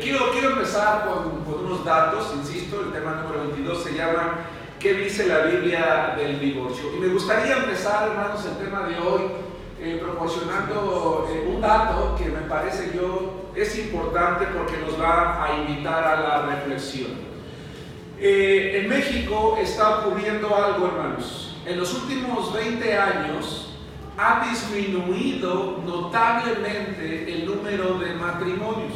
Quiero empezar con unos datos, insisto, el tema número 22 se llama ¿qué dice la Biblia del divorcio? Y me gustaría empezar, hermanos, el tema de hoy proporcionando un dato que me parece es importante porque nos va a invitar a la reflexión. En México está ocurriendo algo, hermanos. En los últimos 20 años ha disminuido notablemente el número de matrimonios.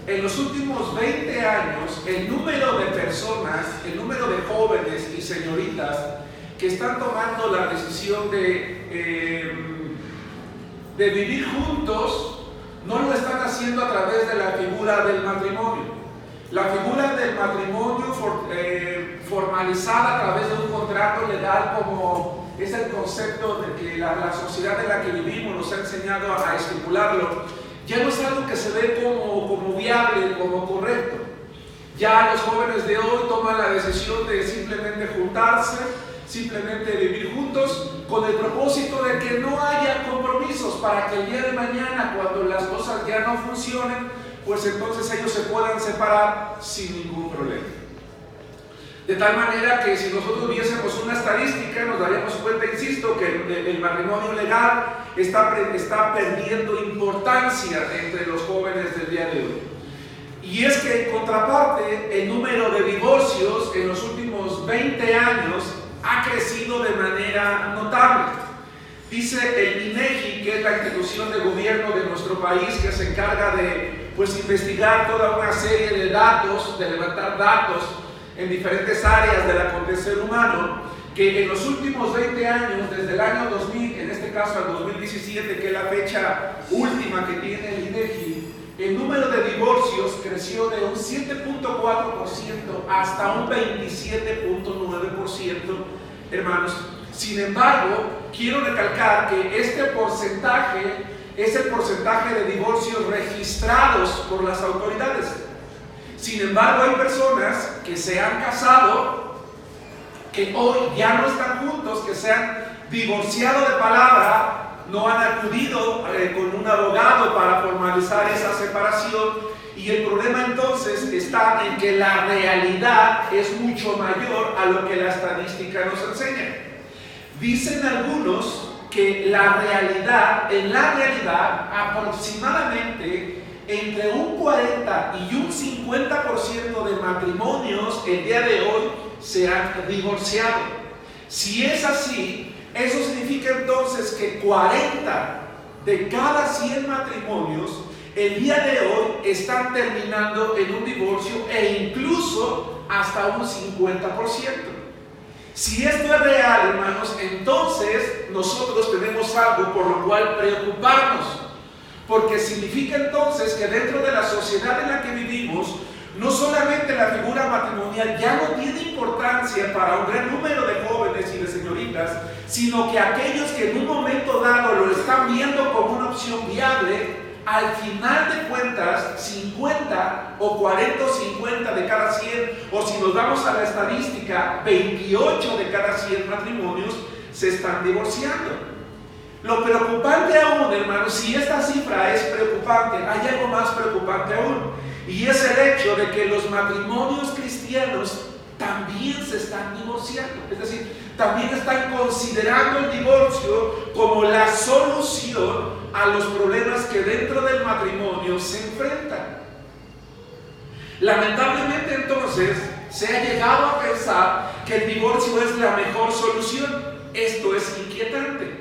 En los últimos 20 años, el número de personas, el número de jóvenes y señoritas que están tomando la decisión de vivir juntos, no lo están haciendo a través de la figura del matrimonio. La figura del matrimonio formalizada a través de un contrato legal, como es el concepto de que la sociedad en la que vivimos nos ha enseñado a estipularlo, ya no es algo que se ve como viable, como correcto. Ya los jóvenes de hoy toman la decisión de simplemente juntarse, simplemente vivir juntos, con el propósito de que no haya compromisos, para que el día de mañana, cuando las cosas ya no funcionen, pues entonces ellos se puedan separar sin ningún problema. De tal manera que si nosotros viésemos una estadística, nos daríamos cuenta, insisto, que el matrimonio legal está perdiendo importancia entre los jóvenes del día de hoy. Y es que, en contraparte, el número de divorcios en los últimos 20 años ha crecido de manera notable. Dice el INEGI, que es la institución de gobierno de nuestro país que se encarga de investigar toda una serie de datos, de levantar datos en diferentes áreas del acontecer humano, que en los últimos 20 años, desde el año 2000, en este caso al 2017, que es la fecha última que tiene el INEGI, el número de divorcios creció de un 7.4% hasta un 27.9%, hermanos. Sin embargo, quiero recalcar que este porcentaje es el porcentaje de divorcios registrados por las autoridades. Sin embargo, hay personas que se han casado, que hoy ya no están juntos, que se han divorciado de palabra, no han acudido con un abogado para formalizar esa separación, y el problema entonces está en que la realidad es mucho mayor a lo que la estadística nos enseña. Dicen algunos que en la realidad, aproximadamente entre un 40 y un 50% de matrimonios el día de hoy se han divorciado. Si es así, eso significa entonces que 40 de cada 100 matrimonios el día de hoy están terminando en un divorcio, e incluso hasta un 50%. Si esto es real, hermanos, entonces nosotros tenemos algo por lo cual preocuparnos, porque significa entonces que dentro de la sociedad en la que vivimos, no solamente la figura matrimonial ya no tiene importancia para un gran número de jóvenes y de señoritas, sino que aquellos que en un momento dado lo están viendo como una opción viable, al final de cuentas, 50 o 40 o 50 de cada 100, o si nos vamos a la estadística, 28 de cada 100 matrimonios se están divorciando. Lo preocupante aún, hermanos, si esta cifra es preocupante, hay algo más preocupante aún, y es el hecho de que los matrimonios cristianos también se están divorciando. Es decir, también están considerando el divorcio como la solución a los problemas que dentro del matrimonio se enfrentan. Lamentablemente, entonces, se ha llegado a pensar que el divorcio es la mejor solución. Esto es inquietante.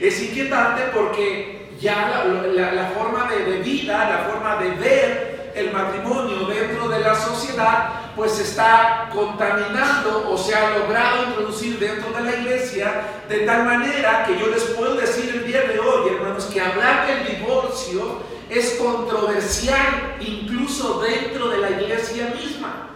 Es inquietante porque ya la forma de vida, la forma de ver el matrimonio dentro de la sociedad, pues se está contaminando, o se ha logrado introducir dentro de la iglesia, de tal manera que yo les puedo decir el día de hoy, hermanos, que hablar del divorcio es controversial incluso dentro de la iglesia misma.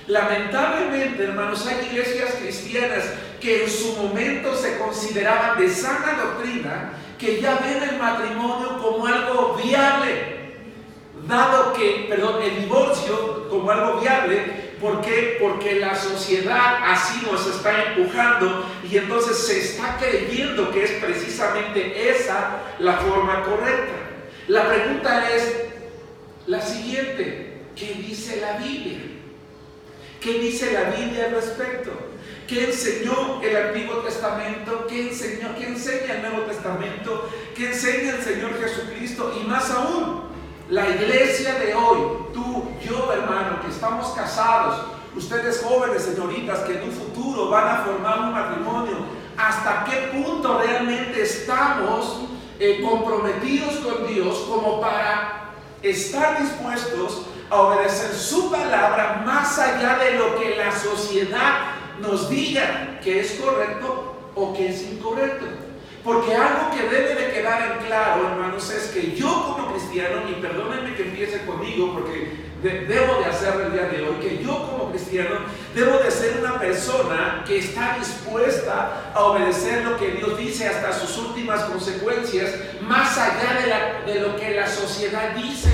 Lamentablemente, hermanos, hay iglesias cristianas que en su momento se consideraban de sana doctrina, que ya ven el matrimonio como algo viable, el divorcio como algo viable. ¿Por qué? Porque la sociedad así nos está empujando, y entonces se está creyendo que es precisamente esa la forma correcta. La pregunta es la siguiente: ¿qué dice la Biblia? ¿Qué dice la Biblia al respecto? ¿Qué enseñó el Antiguo Testamento? ¿Qué enseña el Nuevo Testamento? ¿Qué enseña el Señor Jesucristo? Y más aún, la iglesia de hoy, tú, yo, hermano, que estamos casados, ustedes jóvenes, señoritas, que en un futuro van a formar un matrimonio, ¿hasta qué punto realmente estamos comprometidos con Dios como para estar dispuestos a obedecer su palabra más allá de lo que la sociedad nos diga que es correcto o que es incorrecto? Porque algo que debe de quedar en claro, hermanos, es que yo como cristiano, y perdónenme que empiece conmigo porque debo de hacerlo el día de hoy, que yo como cristiano debo de ser una persona que está dispuesta a obedecer lo que Dios dice hasta sus últimas consecuencias, más allá de lo que la sociedad dice.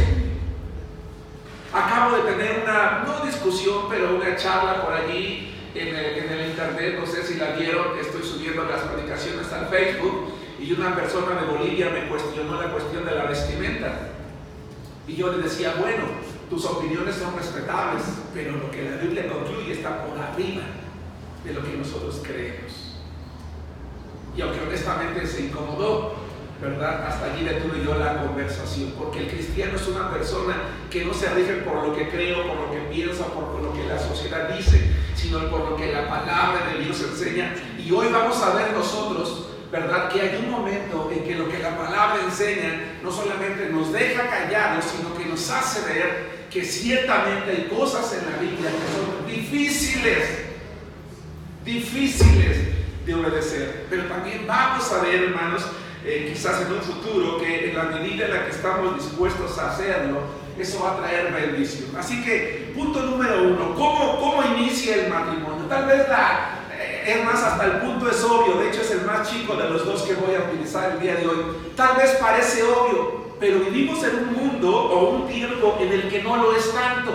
Acabo de tener no discusión, pero una charla por allí en el internet, no sé si la vieron, estoy subiendo las predicaciones al Facebook, y una persona de Bolivia me cuestionó la cuestión de la vestimenta. Y yo le decía, bueno, tus opiniones son respetables, pero lo que la Biblia concluye está por arriba de lo que nosotros creemos. Y aunque honestamente se incomodó, ¿verdad? Hasta allí detuve yo la conversación, porque el cristiano es una persona que no se rige por lo que cree, por lo que piensa, por lo que la sociedad dice, sino por lo que la palabra de Dios enseña. Y hoy vamos a ver nosotros, ¿verdad?, que hay un momento en que lo que la palabra enseña no solamente nos deja callados, sino que nos hace ver que ciertamente hay cosas en la Biblia que son difíciles de obedecer. Pero también vamos a ver, hermanos, quizás en un futuro, que en la medida en la que estamos dispuestos a hacerlo, eso va a traer bendición. Así que, punto número 1, ¿cómo inicia el matrimonio? Tal vez es más, hasta el punto es obvio, de hecho es el más chico de los dos que voy a utilizar el día de hoy. Tal vez parece obvio, pero vivimos en un mundo o un tiempo en el que no lo es tanto.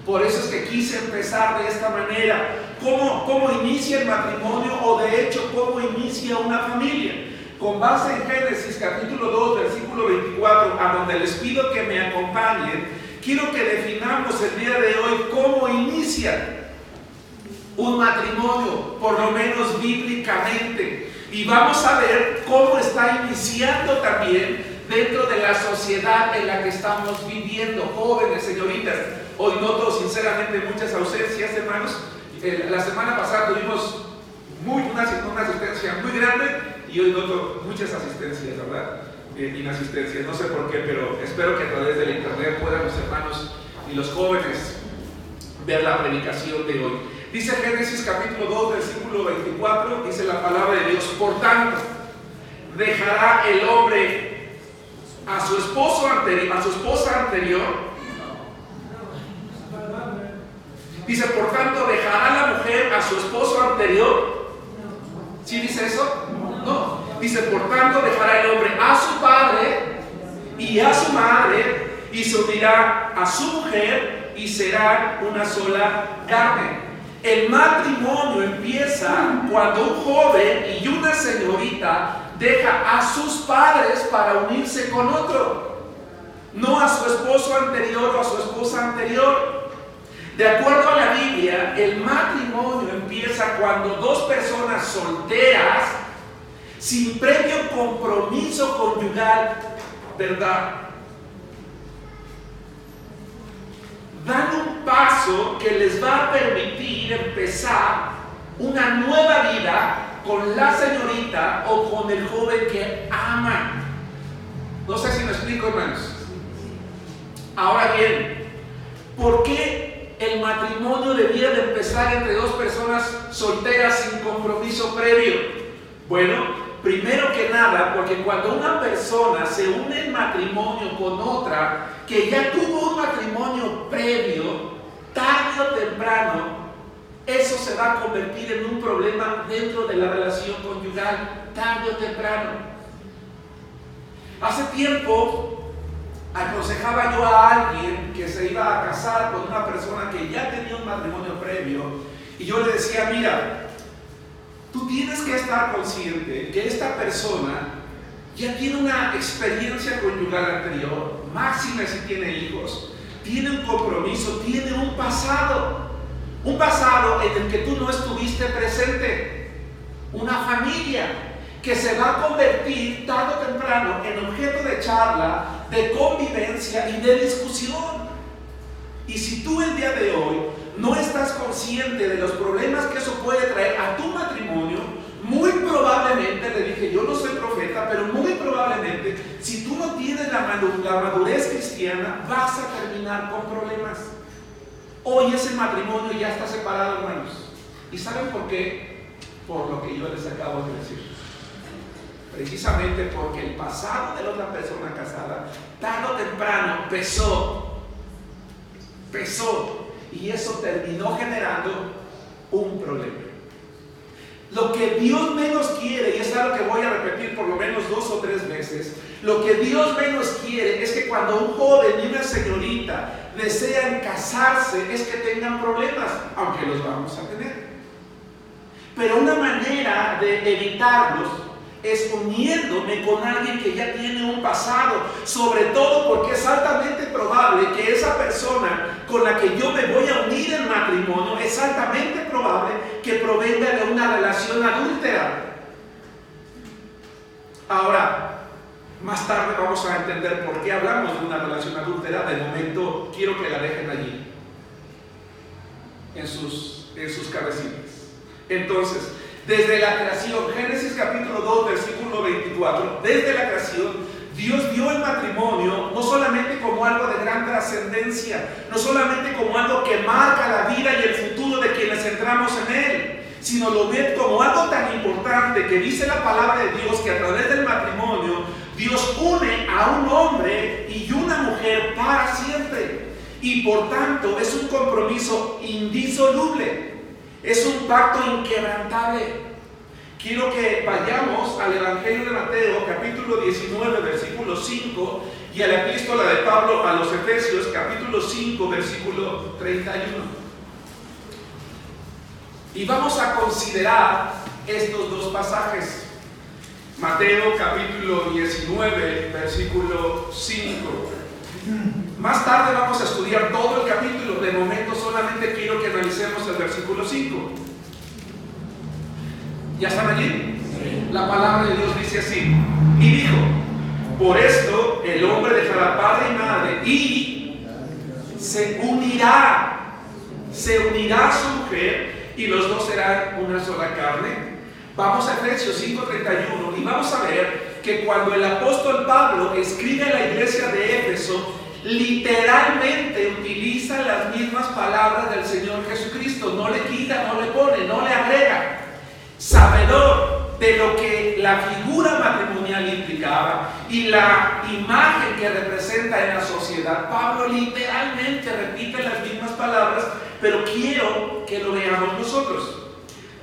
Por eso es que quise empezar de esta manera. ¿Cómo inicia el matrimonio, o de hecho cómo inicia una familia? Con base en Génesis capítulo 2, versículo 24, a donde les pido que me acompañen, quiero que definamos el día de hoy cómo inicia un matrimonio, por lo menos bíblicamente. Y vamos a ver cómo está iniciando también dentro de la sociedad en la que estamos viviendo. Jóvenes, señoritas, hoy noto sinceramente muchas ausencias, hermanos. La semana pasada tuvimos una asistencia muy grande, y hoy noto muchas asistencias, ¿verdad? Inasistencias, no sé por qué, pero espero que a través del internet puedan los hermanos y los jóvenes ver la predicación de hoy. Dice Génesis capítulo 2, versículo 24, dice la palabra de Dios: por tanto, dejará el hombre a su esposa anterior. Dice, por tanto, dejará la mujer a su esposo anterior. ¿Sí dice eso? No. Dice, por tanto, dejará el hombre a su padre y a su madre, y se unirá a su mujer, y serán una sola carne. El matrimonio empieza cuando un joven y una señorita deja a sus padres para unirse con otro, no a su esposo anterior o a su esposa anterior. De acuerdo a la Biblia, el matrimonio empieza cuando dos personas solteras, sin previo compromiso conyugal, ¿verdad?, dan un paso que les va a permitir empezar una nueva vida con la señorita o con el joven que aman. No sé si me explico, hermanos. Ahora bien, ¿por qué el matrimonio debía de empezar entre dos personas solteras sin compromiso previo? Bueno, primero que nada, porque cuando una persona se une en matrimonio con otra que ya tuvo un matrimonio previo, tarde o temprano, eso se va a convertir en un problema dentro de la relación conyugal, tarde o temprano. Hace tiempo aconsejaba yo a alguien que se iba a casar con una persona que ya tenía un matrimonio previo, y yo le decía, mira, tú tienes que estar consciente que esta persona ya tiene una experiencia conyugal anterior, máxime si tiene hijos, tiene un compromiso, tiene un pasado en el que tú no estuviste presente, una familia que se va a convertir tarde o temprano en objeto de charla, de convivencia y de discusión. Y si tú el día de hoy no estás consciente de los problemas que eso puede traer a tu matrimonio, muy probablemente, le dije, yo no soy profeta, pero muy probablemente, si tú no tienes la madurez cristiana, vas a terminar con problemas. Hoy ese matrimonio ya está separado, hermanos. ¿Y saben por qué? Por lo que yo les acabo de decir. Precisamente porque el pasado de la otra persona casada, tarde o temprano, pesó. Y eso terminó generando un problema. Lo que Dios menos quiere, y es algo que voy a repetir por lo menos 2 o 3 veces, lo que Dios menos quiere es que cuando un joven y una señorita desean casarse, es que tengan problemas, aunque los vamos a tener. Pero una manera de evitarlos es uniéndome con alguien que ya tiene un pasado, sobre todo porque es altamente probable que esa persona con la que yo me voy a unir en matrimonio, es altamente probable que provenga de una relación adúltera. Ahora, más tarde vamos a entender por qué hablamos de una relación adúltera. De momento quiero que la dejen allí, en sus cabecitas. Entonces, desde la creación, Génesis capítulo 2, versículo 24, desde la creación, Dios vio el matrimonio no solamente como algo de gran trascendencia, no solamente como algo que marca la vida y el futuro de quienes entramos en él, sino lo ve como algo tan importante que dice la palabra de Dios que a través del matrimonio Dios une a un hombre y una mujer para siempre, y por tanto es un compromiso indisoluble. Es un pacto inquebrantable. Quiero que vayamos al Evangelio de Mateo, capítulo 19, versículo 5, y a la epístola de Pablo a los Efesios, capítulo 5, versículo 31. Y vamos a considerar estos 2 pasajes. Mateo, capítulo 19, versículo 5. Más tarde vamos a estudiar todo el capítulo. De momento solamente quiero que analicemos el versículo 5. ¿Ya están allí? Sí. La palabra de Dios dice así: y dijo, por esto el hombre dejará padre y madre y se unirá a su mujer, y los dos serán una sola carne. Vamos a Efesios 5:31 y vamos a ver que cuando el apóstol Pablo escribe a la iglesia de Éfeso, literalmente utiliza las mismas palabras del Señor Jesucristo. No le quita, no le pone, no le agrega. Sabedor de lo que la figura matrimonial implicaba y la imagen que representa en la sociedad, Pablo literalmente repite las mismas palabras, pero quiero que lo veamos nosotros.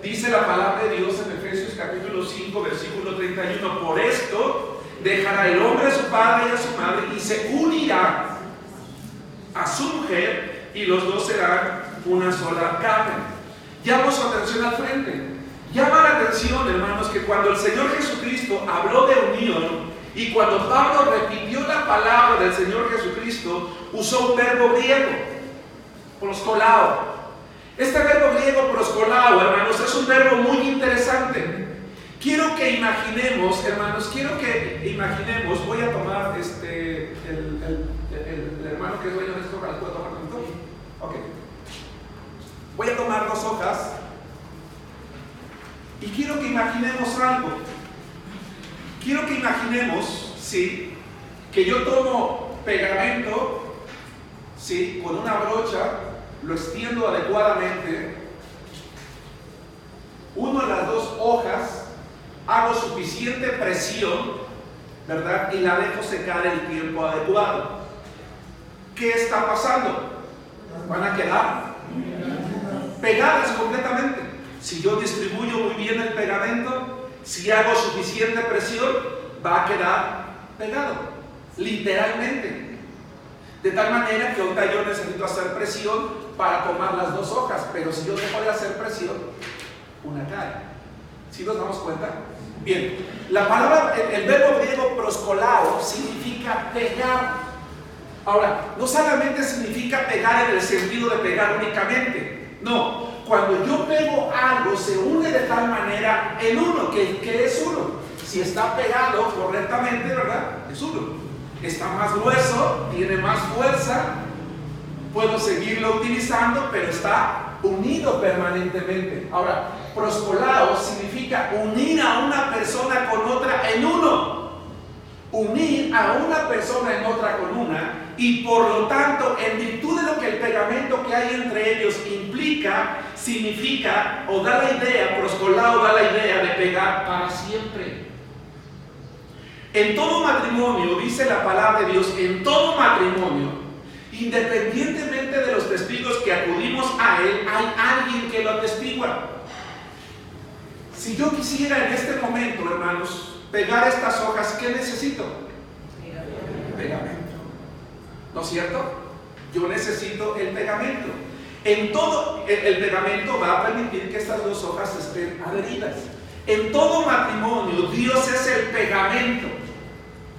Dice la palabra de Dios en Efesios capítulo 5, versículo 31: por esto dejará el hombre a su padre y a su madre y se unirá a su mujer, y los dos serán una sola carne. Llamo su atención al frente. Llama la atención, hermanos, que cuando el Señor Jesucristo habló de unión y cuando Pablo repitió la palabra del Señor Jesucristo, usó un verbo griego, proskolao. Este verbo griego, proskolao, hermanos, es un verbo muy interesante. Quiero que imaginemos, hermanos, voy a tomar el hermano que es dueño de esto, ¿las puedo tomar con todo? Ok. Voy a tomar 2 hojas. Y quiero que imaginemos algo. Quiero que imaginemos, ¿sí?, que yo tomo pegamento, ¿sí?, con una brocha, lo extiendo adecuadamente, uno de las 2 hojas, hago suficiente presión, ¿verdad?, y la dejo secar el tiempo adecuado. ¿Qué está pasando? Van a quedar pegadas completamente. Si yo distribuyo muy bien el pegamento, si hago suficiente presión, va a quedar pegado, literalmente. De tal manera que ahorita yo necesito hacer presión para tomar las 2 hojas, pero si yo dejo de hacer presión, una cae. ¿Sí nos damos cuenta? Bien, la palabra, el verbo griego proskolao significa pegar. Ahora, no solamente significa pegar en el sentido de pegar únicamente. No, cuando yo pego algo se une de tal manera en uno. ¿Qué es uno? Si está pegado correctamente, ¿verdad? Es uno. Está más grueso, tiene más fuerza, puedo seguirlo utilizando, pero está unido permanentemente. Ahora, proskolao significa unir a una persona con otra en uno. Unir a una persona en otra con una, y por lo tanto, en virtud de lo que el pegamento que hay entre ellos implica, significa, o da la idea, proskolao da la idea de pegar para siempre. En todo matrimonio, dice la palabra de Dios, en todo matrimonio, independientemente de los testigos que acudimos a él, hay alguien que lo atestigua. Si yo quisiera en este momento, hermanos, pegar estas hojas, ¿qué necesito? Pegamento. ¿No es cierto? Yo necesito el pegamento. En todo, el pegamento va a permitir que estas dos hojas estén adheridas. En todo matrimonio, Dios es el pegamento.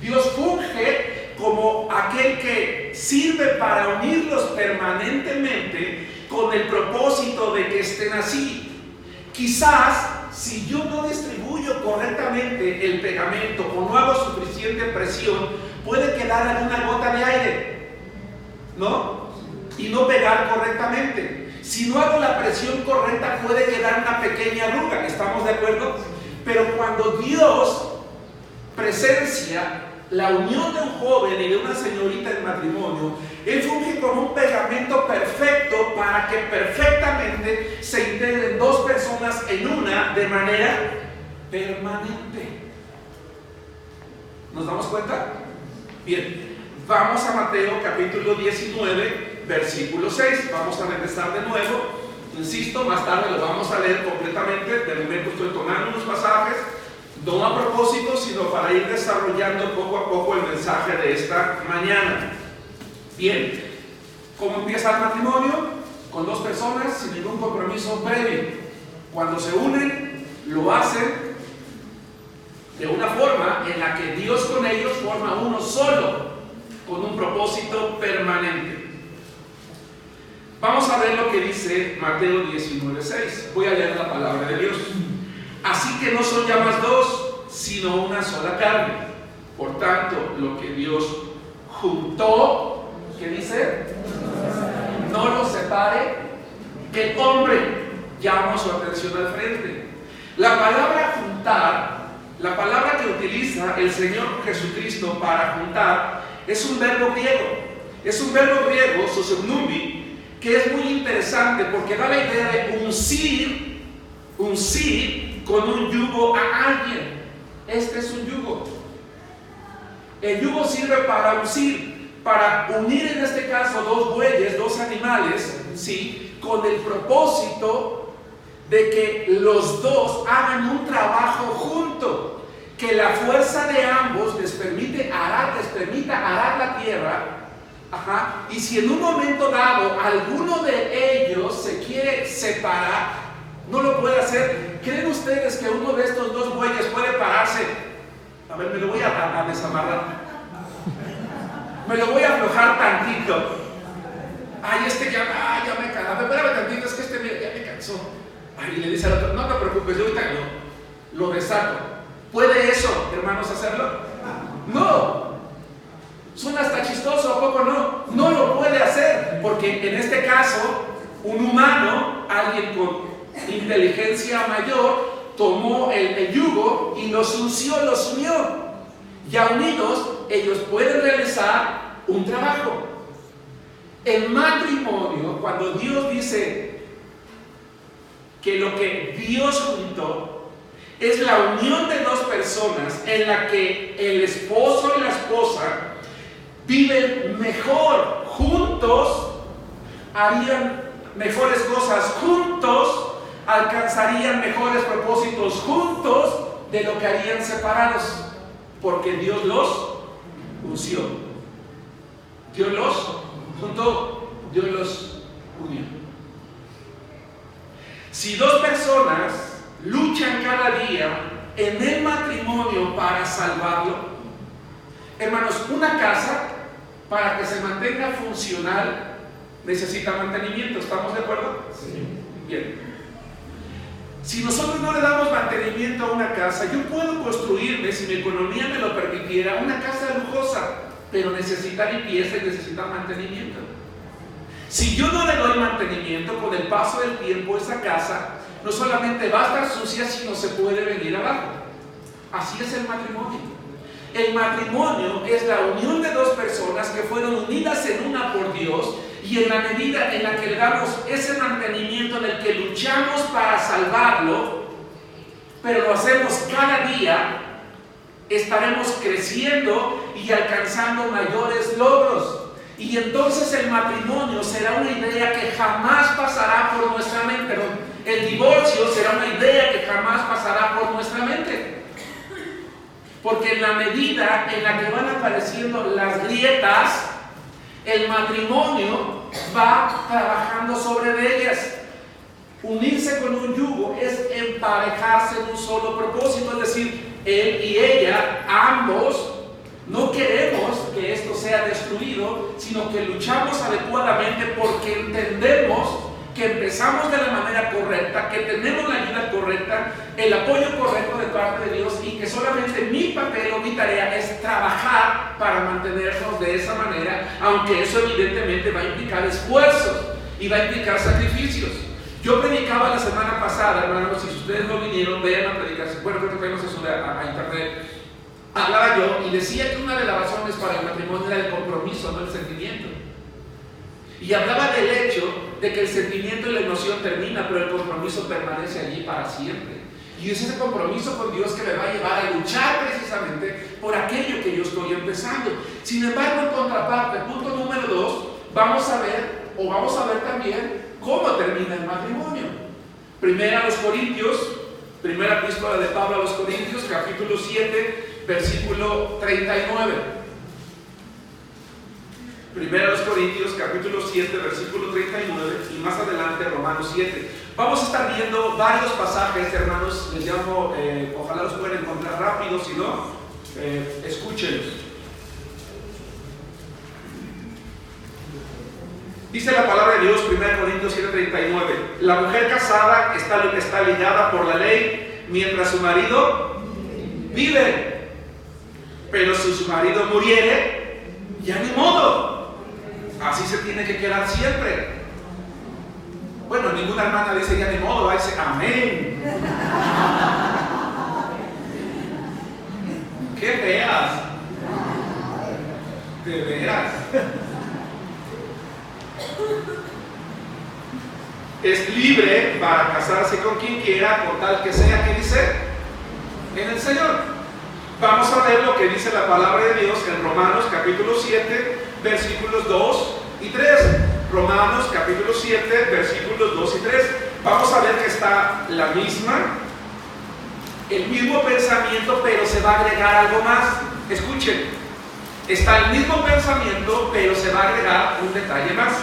Dios funge como aquel que sirve para unirlos permanentemente con el propósito de que estén así. Quizás, si yo no distribuyo correctamente el pegamento o no hago suficiente presión, puede quedar alguna gota de aire, ¿no? Y no pegar correctamente. Si no hago la presión correcta, puede quedar una pequeña arruga. ¿Estamos de acuerdo? Pero cuando Dios presencia la unión de un joven y de una señorita en matrimonio, Él funge como un pegamento perfecto para que perfectamente se integren dos personas en una de manera permanente. ¿Nos damos cuenta? Bien, vamos a Mateo capítulo 19, versículo 6. Vamos a regresar de nuevo. Insisto, más tarde lo vamos a leer completamente. De momento estoy tomando unos pasajes, no a propósito, sino para ir desarrollando poco a poco el mensaje de esta mañana. Bien, ¿cómo empieza el matrimonio? Con dos personas sin ningún compromiso previo. Cuando se unen, lo hacen de una forma en la que Dios con ellos forma uno solo, con un propósito permanente. Vamos a ver lo que dice Mateo 19:6. Voy a leer la palabra de Dios. Así que no son ya más dos, sino una sola carne. Por tanto, lo que Dios juntó, ¿qué dice? No lo separe el hombre. Llamo su atención al frente. La palabra juntar, la palabra que utiliza el Señor Jesucristo para juntar, es un verbo griego. Es un verbo griego, susumnumi, que es muy interesante porque da la idea de uncir con un yugo a alguien. Este es un yugo. El yugo sirve para uncir, para unir en este caso dos bueyes, dos animales, ¿sí? Con el propósito de que los dos hagan un trabajo junto, que la fuerza de ambos les permita arar la tierra. Ajá. Y si en un momento dado alguno de ellos se quiere separar, no lo puede hacer. ¿Creen ustedes que uno de estos dos bueyes puede pararse? A ver, me lo voy a desamarrar. Me lo voy a aflojar tantito. Ay, ya me cansó. Espérame tantito, es que ya me cansó. Ay, y le dice al otro, no te preocupes, yo ahorita lo desato. ¿Puede eso, hermanos, hacerlo? No. Suena hasta chistoso, ¿a poco no? No lo puede hacer, porque en este caso, un humano, alguien con inteligencia mayor, tomó el yugo y los unció, los unió. Ya unidos, ellos pueden realizar un trabajo. El matrimonio, cuando Dios dice que lo que Dios juntó es la unión de dos personas en la que el esposo y la esposa viven mejor juntos, harían mejores cosas juntos, alcanzarían mejores propósitos juntos de lo que harían separados, porque Dios los unció, Dios los juntó, Dios los unió. Si dos personas luchan cada día en el matrimonio para salvarlo? Hermanos, una casa, para que se mantenga funcional, necesita mantenimiento. ¿Estamos de acuerdo? Sí. Bien. Si nosotros no le damos mantenimiento a una casa, yo puedo construirme, si mi economía me lo permitiera, una casa lujosa, pero necesita limpieza y necesita mantenimiento. Si yo no le doy mantenimiento, con el paso del tiempo esa casa no solamente va a estar sucia, sino se puede venir abajo. Así es el matrimonio. El matrimonio es la unión de dos personas que fueron unidas en una por Dios, y en la medida en la que le damos ese mantenimiento, en el que luchamos para salvarlo, pero lo hacemos cada día, estaremos creciendo y alcanzando mayores logros. Y entonces el matrimonio será una idea que jamás pasará por nuestra mente. El divorcio será una idea que jamás pasará por nuestra mente. Porque en la medida en la que van apareciendo las grietas, el matrimonio va trabajando sobre ellas. Unirse con un yugo es emparejarse en un solo propósito, es decir, él y ella, ambos, no queremos que esto sea destruido, sino que luchamos adecuadamente porque entendemos que empezamos de la manera correcta, que tenemos la ayuda correcta, el apoyo correcto de parte de Dios, y que solamente mi papel o mi tarea es trabajar para mantenernos de esa manera, aunque eso evidentemente va a implicar esfuerzos y va a implicar sacrificios. Yo predicaba la semana pasada, hermanos, si ustedes no vinieron, vean la predicación. Bueno, creo que tenemos eso a internet. Hablaba yo y decía que una de las razones para el matrimonio era el compromiso, no el sentimiento. Y hablaba del hecho de que el sentimiento y la emoción termina, pero el compromiso permanece allí para siempre. Y es ese compromiso con Dios que me va a llevar a luchar precisamente por aquello que yo estoy empezando. Sin embargo, en contraparte, punto número 2, vamos a ver también cómo termina el matrimonio. Primera a los Corintios, primera epístola de Pablo a los Corintios, capítulo 7, versículo 39. Primera a los Corintios, capítulo 7, versículo 39, y más adelante Romanos 7. Vamos a estar viendo varios pasajes, hermanos. Les llamo, ojalá los puedan encontrar rápido, si no, escúchenlos. Dice la palabra de Dios, 1 Corintios 7:39. La mujer casada está ligada por la ley mientras su marido vive. Pero si su marido muriere, ya ni modo. Así se tiene que quedar siempre. Bueno, ninguna hermana dice ya ni modo, dice amén. ¡Qué veas! De veras. Es libre para casarse con quien quiera, con tal que sea, ¿qué dice? En el Señor. Vamos a ver lo que dice la palabra de Dios en Romanos capítulo 7, versículos 2 y 3. Romanos capítulo 7, versículos 2 y 3. Vamos a ver que está el mismo pensamiento, pero se va a agregar algo más. Escuchen, está el mismo pensamiento, pero se va a agregar un detalle más.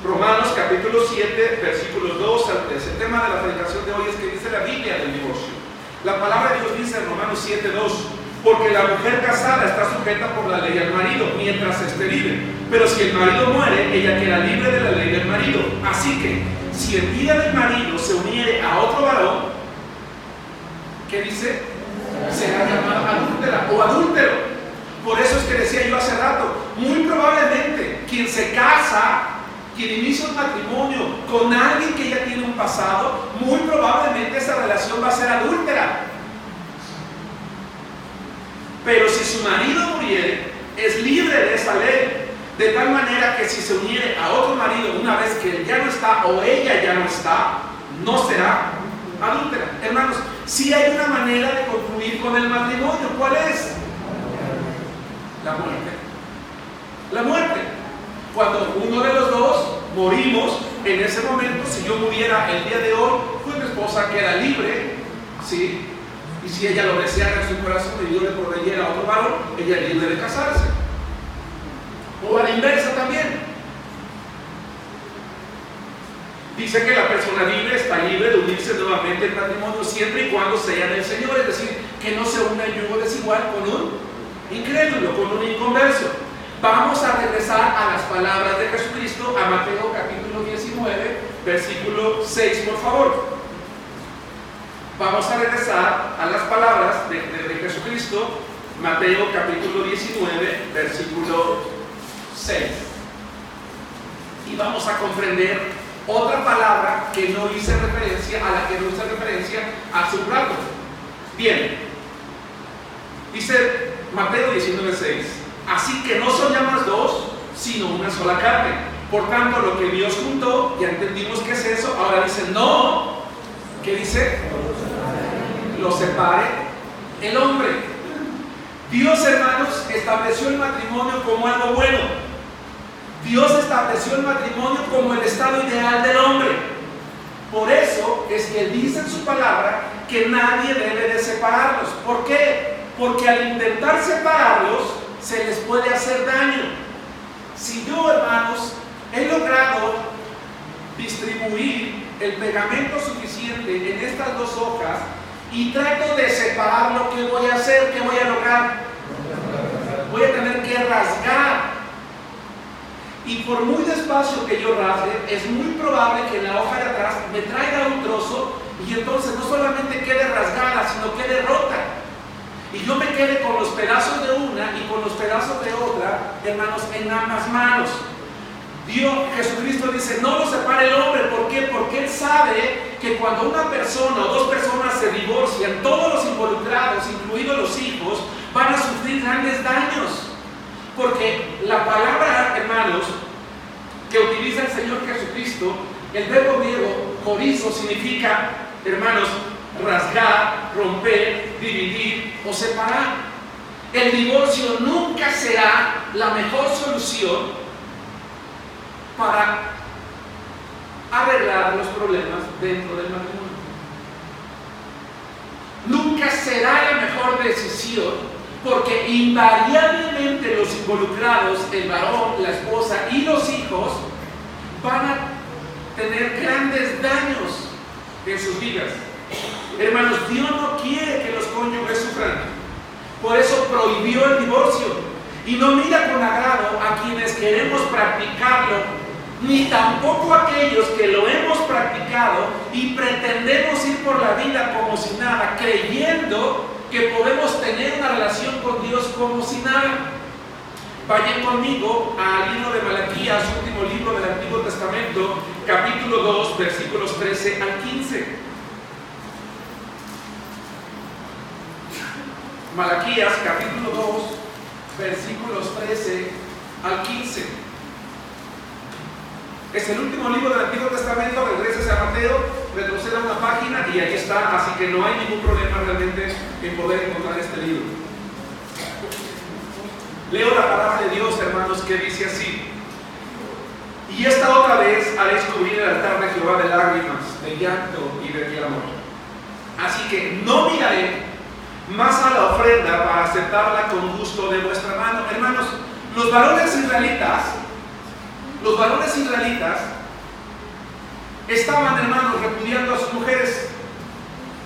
Romanos capítulo 7, versículos 2 al 3. El tema de la predicación de hoy es que dice la Biblia del divorcio. La palabra de Dios dice en Romanos 7, 2: porque la mujer casada está sujeta por la ley al marido mientras esté libre, pero si el marido muere, ella queda libre de la ley del marido. Así que, si en vida del marido se uniere a otro varón, ¿qué dice? Será llamada adúltera o adúltero. Por eso es que decía yo hace rato, muy probablemente quien se casa, quien inicia un matrimonio con alguien que ya tiene un pasado, muy probablemente esa relación va a ser adúltera. Pero si su marido muriere, es libre de esa ley, de tal manera que si se uniere a otro marido una vez que él ya no está o ella ya no está, no será adúltera. Hermanos, si hay una manera de concluir con el matrimonio, ¿cuál es? La muerte. La muerte. Cuando uno de los dos morimos, en ese momento, si yo muriera el día de hoy, pues mi esposa queda libre, ¿sí? Y si ella lo deseara en su corazón y Dios le proveyera a otro varón, ella es libre de casarse. O a la inversa también. Dice que la persona libre está libre de unirse nuevamente en matrimonio siempre y cuando sea del Señor, es decir, que no se una en yugo desigual con un incrédulo, con un inconverso. Vamos a regresar a las palabras de Jesucristo, a Mateo capítulo 19, versículo 6, por favor. Vamos a regresar a las palabras de Jesucristo, Mateo capítulo 19, versículo 6. Y vamos a comprender otra palabra que no hice referencia, a la que no hice referencia hace un rato. Bien, dice Mateo 19, 6. Así que no son ya más dos, sino una sola carne. Por tanto, lo que Dios juntó, ya entendimos qué es eso. Ahora dice, no, ¿qué dice? Lo separe el hombre. Dios, hermanos, estableció el matrimonio como algo bueno. Dios estableció el matrimonio como el estado ideal del hombre. Por eso es que Él dice en su palabra que nadie debe de separarlos. ¿Por qué? Porque al intentar separarlos, se les puede hacer daño. Si yo, hermanos, he logrado distribuir el pegamento suficiente en estas dos hojas y trato de separar lo que voy a hacer, ¿qué voy a lograr? Voy a tener que rasgar. Y por muy despacio que yo rasgue, es muy probable que en la hoja de atrás me traiga un trozo y entonces no solamente quede rasgada, sino quede rota. Y yo me quede con los pedazos de una y con los pedazos de otra, hermanos, en ambas manos. Jesucristo dice, no lo separe el hombre. ¿Por qué? Porque Él sabe que cuando una persona o dos personas se divorcian, todos los involucrados, incluidos los hijos, van a sufrir grandes daños. Porque la palabra, hermanos, que utiliza el Señor Jesucristo, el verbo griego, horizo, significa, hermanos, rasgar, romper, dividir o separar. El divorcio nunca será la mejor solución para arreglar los problemas dentro del matrimonio. Nunca será la mejor decisión, porque invariablemente los involucrados, el varón, la esposa y los hijos, van a tener grandes daños en sus vidas. Hermanos, Dios no quiere que los cónyuges sufran. Por eso prohibió el divorcio. Y no mira con agrado a quienes queremos practicarlo, ni tampoco a aquellos que lo hemos practicado y pretendemos ir por la vida como si nada, creyendo que podemos tener una relación con Dios como si nada. Vayan conmigo al libro de Malaquías, último libro del Antiguo Testamento, capítulo 2, versículos 13 al 15. Malaquías, capítulo 2, versículos 13 al 15. Es el último libro del Antiguo Testamento. Regreses a Mateo, retroceda una página y ahí está, así que no hay ningún problema realmente en poder encontrar este libro. Leo la palabra de Dios, hermanos, que dice así: y esta otra vez haré cubrir el altar de Jehová de lágrimas, de llanto y de clamor. Así que no miraré más a la ofrenda para aceptarla con gusto de vuestra mano. Hermanos, los varones israelitas estaban, hermanos, repudiando a sus mujeres.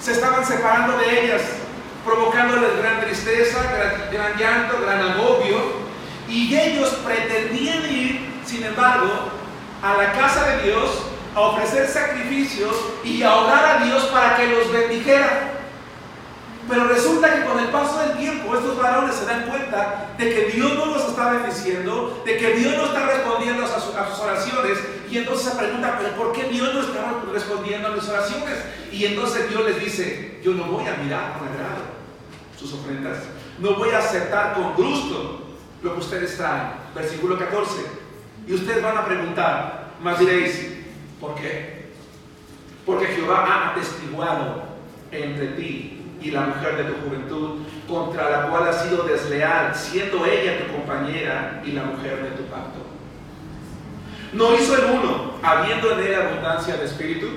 Se estaban separando de ellas, provocándoles gran tristeza, gran llanto, gran agobio. Y ellos pretendían ir, sin embargo, a la casa de Dios a ofrecer sacrificios y a orar a Dios para que los bendijera. Pero resulta que con el paso del tiempo estos varones se dan cuenta de que Dios no los está bendiciendo, de que Dios no está respondiendo a sus oraciones, y entonces se preguntan, ¿pero por qué Dios no está respondiendo a mis oraciones? Y entonces Dios les dice, yo no voy a mirar con agrado sus ofrendas, no voy a aceptar con gusto lo que ustedes traen. Versículo 14. Y ustedes van a preguntar, más diréis, ¿por qué? Porque Jehová ha atestiguado entre ti y la mujer de tu juventud, contra la cual has sido desleal, siendo ella tu compañera y la mujer de tu pacto. ¿No hizo el uno, habiendo en él abundancia de espíritu?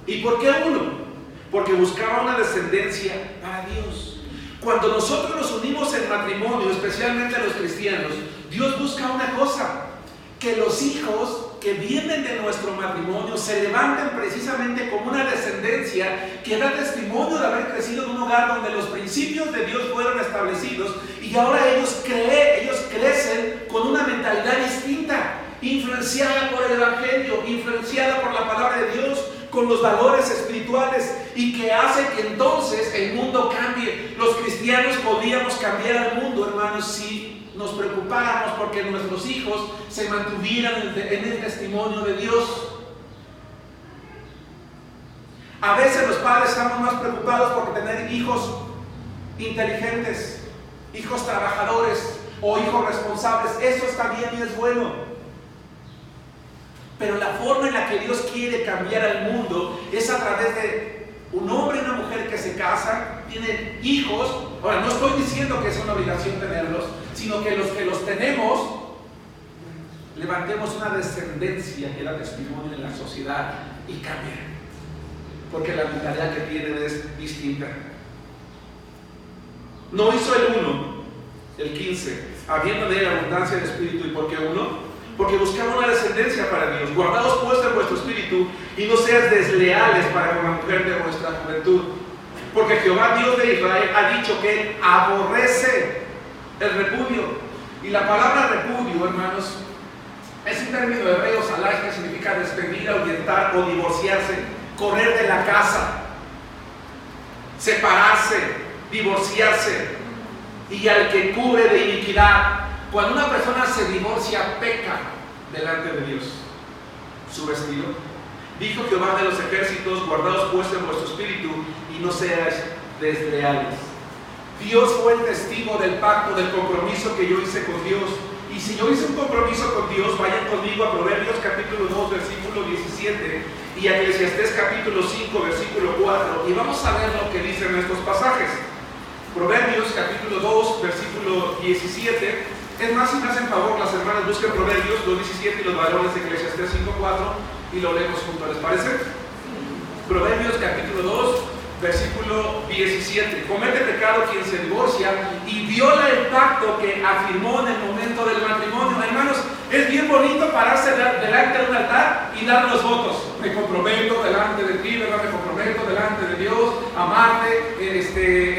¿Y por qué uno? Porque buscaba una descendencia para Dios. Cuando nosotros nos unimos en matrimonio, especialmente a los cristianos, Dios busca una cosa: que los hijos que vienen de nuestro matrimonio se levanten precisamente como una descendencia que da testimonio de haber crecido en un hogar donde los principios de Dios fueron establecidos, y ahora ellos crecen con una mentalidad distinta, influenciada por el Evangelio, influenciada por la palabra de Dios, con los valores espirituales, y que hace que entonces el mundo cambie. Los cristianos podíamos cambiar al mundo, hermanos, si nos preocupáramos porque nuestros hijos se mantuvieran en el testimonio de Dios. A veces los padres estamos más preocupados por tener hijos inteligentes, hijos trabajadores o hijos responsables. Eso está bien y es bueno. Pero la forma en la que Dios quiere cambiar al mundo es a través de un hombre y una mujer que se casan, tienen hijos. Ahora, no estoy diciendo que es una obligación tenerlos, sino que los tenemos, levantemos una descendencia que da testimonio en la sociedad y cambien, porque la mentalidad que tienen es distinta. No hizo el 1, el 15, habiendo de él abundancia de espíritu. ¿Y por qué 1? Porque buscamos una descendencia para Dios. Guardaos pues en vuestro espíritu y no seas desleales para con la mujer de vuestra juventud. Porque Jehová Dios de Israel ha dicho que aborrece el repudio. Y la palabra repudio, hermanos, es un término hebreo salaj que significa despedir, ahuyentar o divorciarse, correr de la casa, separarse, divorciarse. Y al que cubre de iniquidad. Cuando una persona se divorcia, peca delante de Dios. Su vestido. Dijo Jehová de los ejércitos: guardaos pues en vuestro espíritu y no seáis desleales. Dios fue el testigo del pacto, del compromiso que yo hice con Dios. Y si yo hice un compromiso con Dios, vayan conmigo a Proverbios capítulo 2, versículo 17 y a Eclesiastés capítulo 5, versículo 4. Y vamos a ver lo que dicen estos pasajes. Proverbios capítulo 2, versículo 17. Es más, si me hacen favor, las hermanas, busquen Proverbios 2.17 y los varones de Eclesiastés 5.4 y lo leemos juntos, ¿les parece? Proverbios capítulo 2, versículo 17. Comete pecado quien se divorcia y viola el pacto que afirmó en el momento del matrimonio. Hermanos, es bien bonito pararse delante de un altar y dar los votos. Me comprometo delante de ti, ¿verdad? Me comprometo delante de Dios, amarte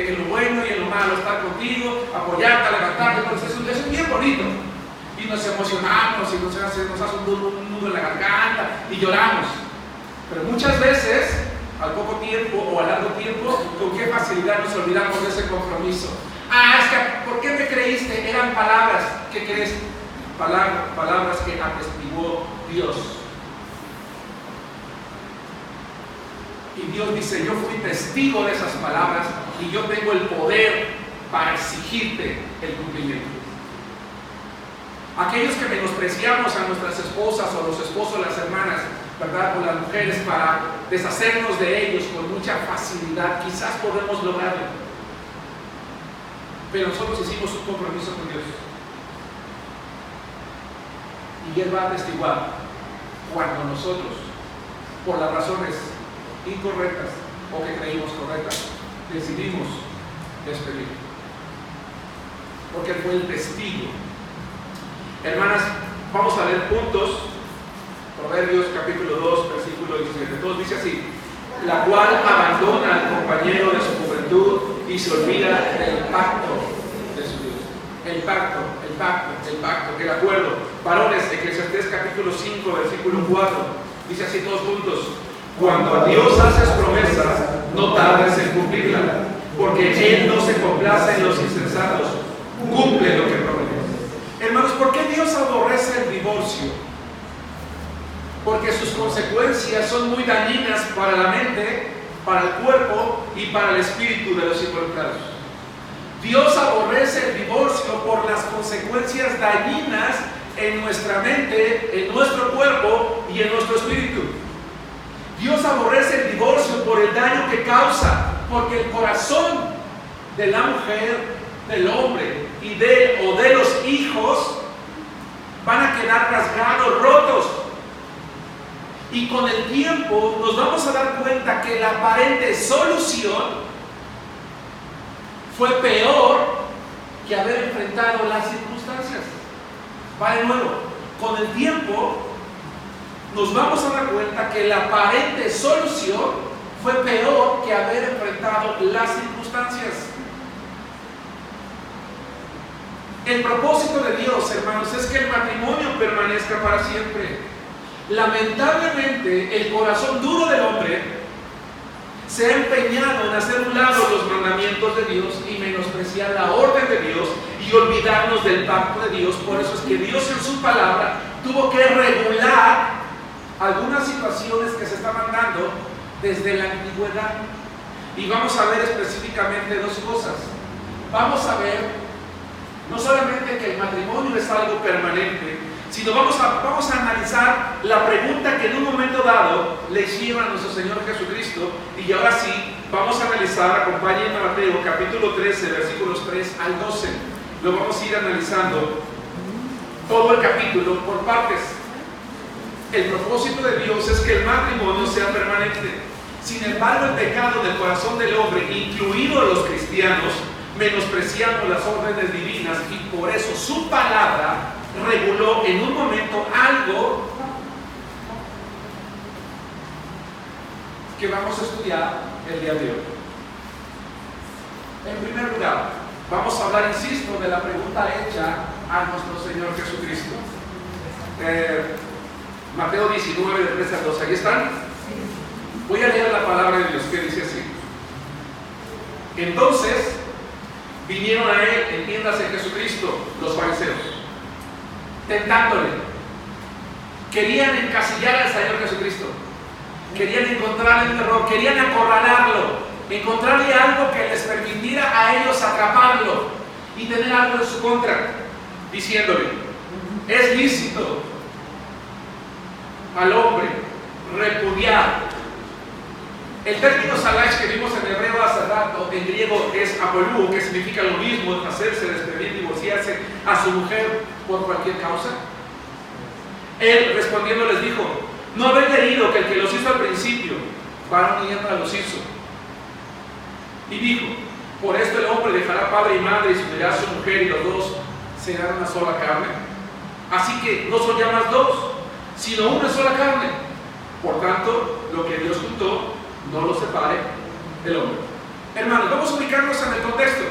en lo bueno y en lo malo, estar contigo, apoyarte, levantarte. Entonces, eso es bien bonito. Y nos emocionamos y nos hace un nudo en la garganta y lloramos. Pero muchas veces, al poco tiempo o a largo tiempo, con qué facilidad nos olvidamos de ese compromiso. Es que, ¿por qué me creíste? Eran palabras. ¿Qué crees? Palabras que atestiguó Dios. Y Dios dice: yo fui testigo de esas palabras y yo tengo el poder para exigirte el cumplimiento. Aquellos que menospreciamos a nuestras esposas o los esposos, las hermanas, ¿verdad? O las mujeres, para deshacernos de ellos con mucha facilidad, quizás podemos lograrlo. Pero nosotros hicimos un compromiso con Dios. Y Él va a atestiguar cuando nosotros, por las razones incorrectas o que creímos correctas, decidimos despedir. Porque Él fue el testigo. Hermanas, vamos a leer puntos. Proverbios capítulo 2, versículo 17. Todos dice así: la cual abandona al compañero de su juventud y se olvida del pacto de su Dios. El pacto, el acuerdo. Varones, Eclesiastés capítulo 5, versículo 4. Dice así todos juntos: cuando a Dios haces promesas, no tardes en cumplirla, porque Él no se complace en los insensatos, cumple lo que promete. Hermanos, ¿por qué Dios aborrece el divorcio? Porque sus consecuencias son muy dañinas para la mente, para el cuerpo y para el espíritu de los involucrados. Dios aborrece el divorcio por las consecuencias dañinas en nuestra mente, en nuestro cuerpo y en nuestro espíritu. Dios aborrece el divorcio por el daño que causa, porque el corazón de la mujer, del hombre y de los hijos van a quedar rasgados, rotos. Y con el tiempo nos vamos a dar cuenta que la aparente solución fue peor que haber enfrentado las circunstancias. Va de nuevo, con el tiempo nos vamos a dar cuenta que la aparente solución fue peor que haber enfrentado las circunstancias. El propósito de Dios, hermanos, es que el matrimonio permanezca para siempre. Lamentablemente, el corazón duro del hombre se ha empeñado en hacer un lado los mandamientos de Dios y menospreciar la orden de Dios y olvidarnos del pacto de Dios. Por eso es que Dios en su palabra tuvo que regular algunas situaciones que se estaban dando desde la antigüedad. Y vamos a ver específicamente dos cosas. Vamos a ver no solamente que el matrimonio es algo permanente, sino vamos a analizar la pregunta que en un momento dado le hicieron a nuestro Señor Jesucristo. Y ahora sí, vamos a analizar, acompáñenme a Mateo capítulo 13, versículos 3 al 12. Lo vamos a ir analizando todo el capítulo por partes. El propósito de Dios es que el matrimonio sea permanente. Sin embargo, el pecado del corazón del hombre, incluidos los cristianos, menospreciando las órdenes divinas, y por eso su palabra reguló en un momento algo que vamos a estudiar el día de hoy. En primer lugar, vamos a hablar, insisto, de la pregunta hecha a nuestro Señor Jesucristo. Mateo 19, de 13 al 12. ¿Ahí están? Voy a leer la palabra de Dios, que dice así: entonces vinieron a él, entiéndase Jesucristo, los fariseos, tentándole. Querían encasillar al Señor Jesucristo, querían encontrarle un error, querían acorralarlo, encontrarle algo que les permitiera a ellos atraparlo y tener algo en su contra, diciéndole: es lícito al hombre repudiar. El término salais que vimos en hebreo hace rato, en griego es apolú, que significa lo mismo, hacerse, despedir, divorciarse a su mujer por cualquier causa. Él respondiendo les dijo: no habéis leído que el que los hizo al principio, varón y hembra los hizo. Y dijo: por esto el hombre dejará padre y madre y se unirá a su mujer, y los dos serán una sola carne. Así que no son ya más dos, sino una sola carne. Por tanto, lo que Dios juntó, no lo separe el hombre. Hermanos, vamos a ubicarnos en el contexto.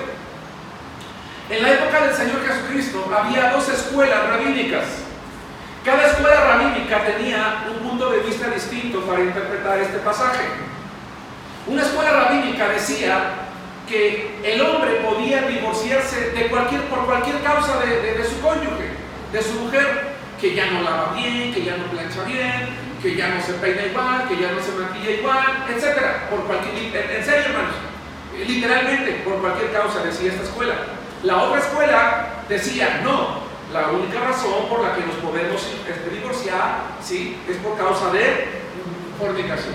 En la época del Señor Jesucristo había dos escuelas rabínicas. Cada escuela rabínica tenía un punto de vista distinto para interpretar este pasaje. Una escuela rabínica decía que el hombre podía divorciarse por cualquier causa de su cónyuge, de su mujer, que ya no lava bien, que ya no plancha bien, que ya no se peina igual, que ya no se maquilla igual, etc. En serio, hermanos, literalmente por cualquier causa, decía esta escuela. La otra escuela decía: no, la única razón por la que nos podemos divorciar, ¿sí?, es por causa de fornicación.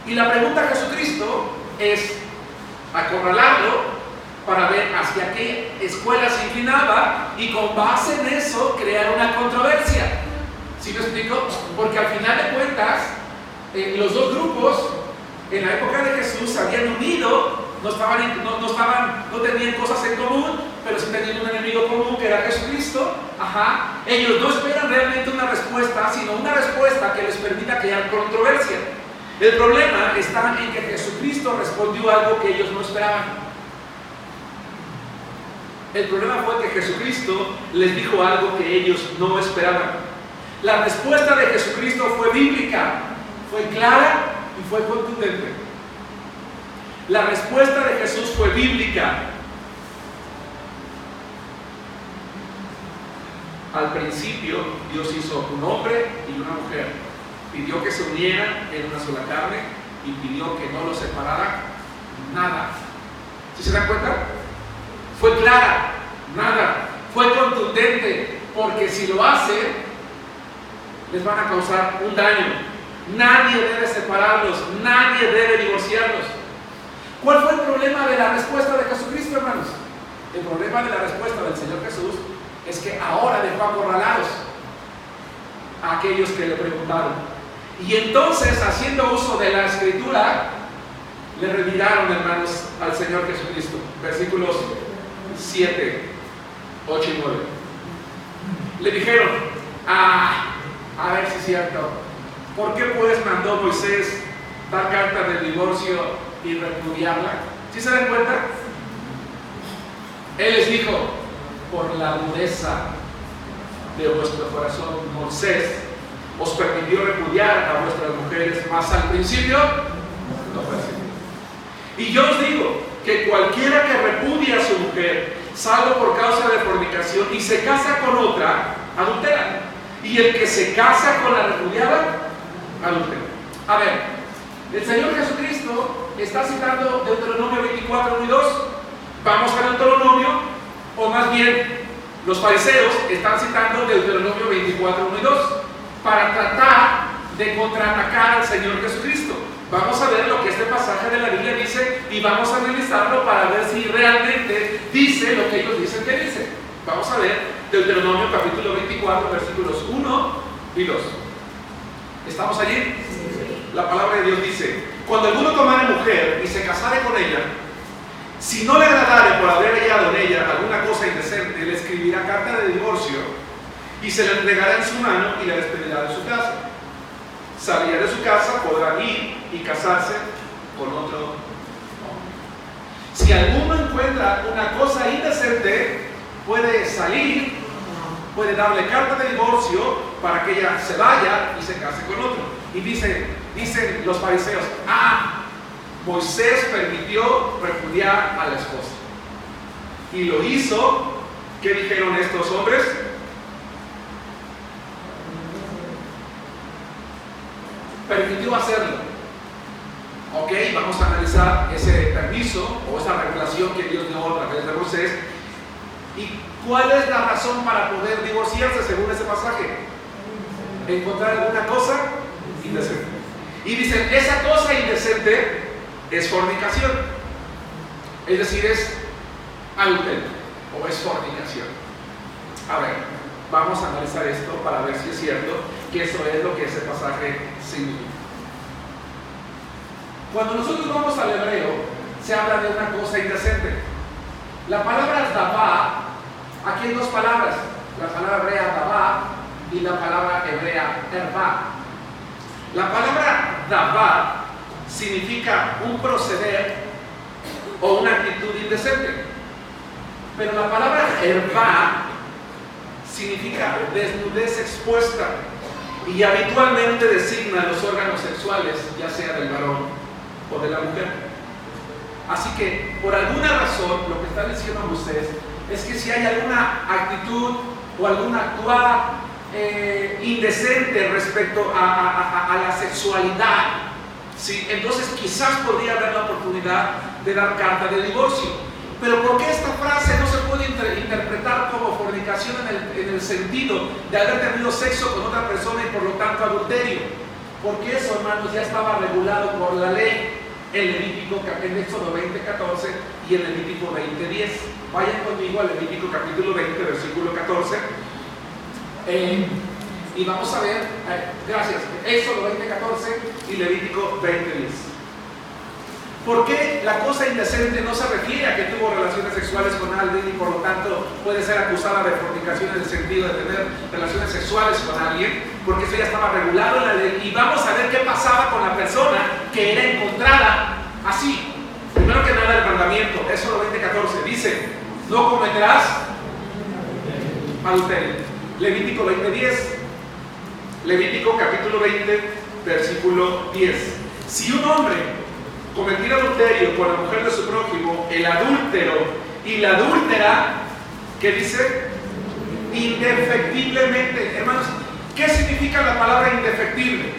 Y la pregunta a Jesucristo es acorralarlo para ver hacia qué escuela se inclinaba y con base en eso crear una controversia. ¿Sí me explico? Porque al final de cuentas, los dos grupos en la época de Jesús se habían unido, no tenían cosas en común, pero sí tenían un enemigo común que era Jesucristo. Ellos no esperan realmente una respuesta, sino una respuesta que les permita crear controversia. El problema está en que Jesucristo respondió algo que ellos no esperaban. El problema fue que Jesucristo les dijo algo que ellos no esperaban. La respuesta de Jesucristo fue bíblica, fue clara y fue contundente. La respuesta de Jesús fue bíblica. Al principio, Dios hizo un hombre y una mujer. Pidió que se unieran en una sola carne y pidió que no los separara nada. ¿Sí se dan cuenta? Fue clara, nada. Fue contundente, porque si lo hace, les van a causar un daño. Nadie debe separarlos, nadie debe divorciarlos. ¿Cuál fue el problema de la respuesta de Jesucristo, hermanos? El problema de la respuesta del Señor Jesús es que ahora dejó acorralados a aquellos que le preguntaron. Y entonces, haciendo uso de la Escritura, le reviraron, hermanos, al Señor Jesucristo. Versículos 7, 8 y 9. Le dijeron: A ver si es cierto. ¿Por qué pues mandó Moisés dar carta de divorcio y repudiarla? ¿Sí se dan cuenta? Él les dijo: por la dureza de vuestro corazón, Moisés os permitió repudiar a vuestras mujeres, mas al principio no fue así. Y yo os digo que cualquiera que repudia a su mujer, salvo por causa de fornicación, y se casa con otra, adultera. Y el que se casa con la repudiada, adultera. A ver, el Señor Jesucristo está citando Deuteronomio 24, 1 y 2. Vamos a Deuteronomio, o más bien, los fariseos están citando Deuteronomio 24, 1 y 2 para tratar de contraatacar al Señor Jesucristo. Vamos a ver lo que este pasaje de la Biblia dice y vamos a analizarlo para ver si realmente dice lo que ellos dicen que dice. Vamos a ver Deuteronomio capítulo 24, versículos 1 y 2. ¿Estamos allí? Sí. La palabra de Dios dice: cuando alguno tomare mujer y se casare con ella, si no le agradare por haber hallado en ella alguna cosa indecente, le escribirá carta de divorcio y se le entregará en su mano y la despedirá de su casa. Saldría de su casa, podrá ir y casarse con otro hombre. Si alguno encuentra una cosa indecente, puede salir, puede darle carta de divorcio para que ella se vaya y se case con otro. Y dicen los fariseos: Moisés permitió repudiar a la esposa. Y lo hizo. ¿Qué dijeron estos hombres? Permitió hacerlo. Ok, vamos a analizar ese permiso o esa regulación que Dios dio a través de Moisés. ¿Y cuál es la razón para poder divorciarse según ese pasaje? Encontrar alguna cosa indecente. Y dicen: esa cosa indecente es fornicación. Es decir, es adulterio o es fornicación. A ver, vamos a analizar esto para ver si es cierto que eso es lo que ese pasaje significa. Cuando nosotros vamos al hebreo, se habla de una cosa indecente. La palabra davá, aquí hay dos palabras: la palabra hebrea davá y la palabra hebrea ervá. La palabra davá significa un proceder o una actitud indecente, pero la palabra ervá significa desnudez expuesta y habitualmente designa los órganos sexuales, ya sea del varón o de la mujer. Así que, por alguna razón, lo que están diciendo ustedes es que si hay alguna actitud o alguna actuar indecente respecto a la sexualidad, ¿sí?, entonces quizás podría haber la oportunidad de dar carta de divorcio. Pero ¿por qué esta frase no se puede interpretar como fornicación en el sentido de haber tenido sexo con otra persona y por lo tanto adulterio? Porque eso, hermanos, ya estaba regulado por la ley en Levítico, en Éxodo 20:14 y en Levítico 20:10. Vayan conmigo a Levítico capítulo 20, versículo 14. Y vamos a ver, gracias, Éxodo 20:14 y Levítico 20:10. ¿Por qué la cosa indecente no se refiere a que tuvo relaciones sexuales con alguien y por lo tanto puede ser acusada de fornicación en el sentido de tener relaciones sexuales con alguien? Porque eso ya estaba regulado en la ley. Y vamos a ver qué pasaba con la persona que era encontrada así. Primero que nada, el mandamiento, Éxodo 20:14, dice: no cometerás adulterio. Levítico 20:10. Levítico capítulo 20, versículo 10. Si un hombre cometiera adulterio con la mujer de su prójimo, el adúltero y la adúltera, ¿qué dice? Indefectiblemente. Hermanos, ¿qué significa la palabra indefectible?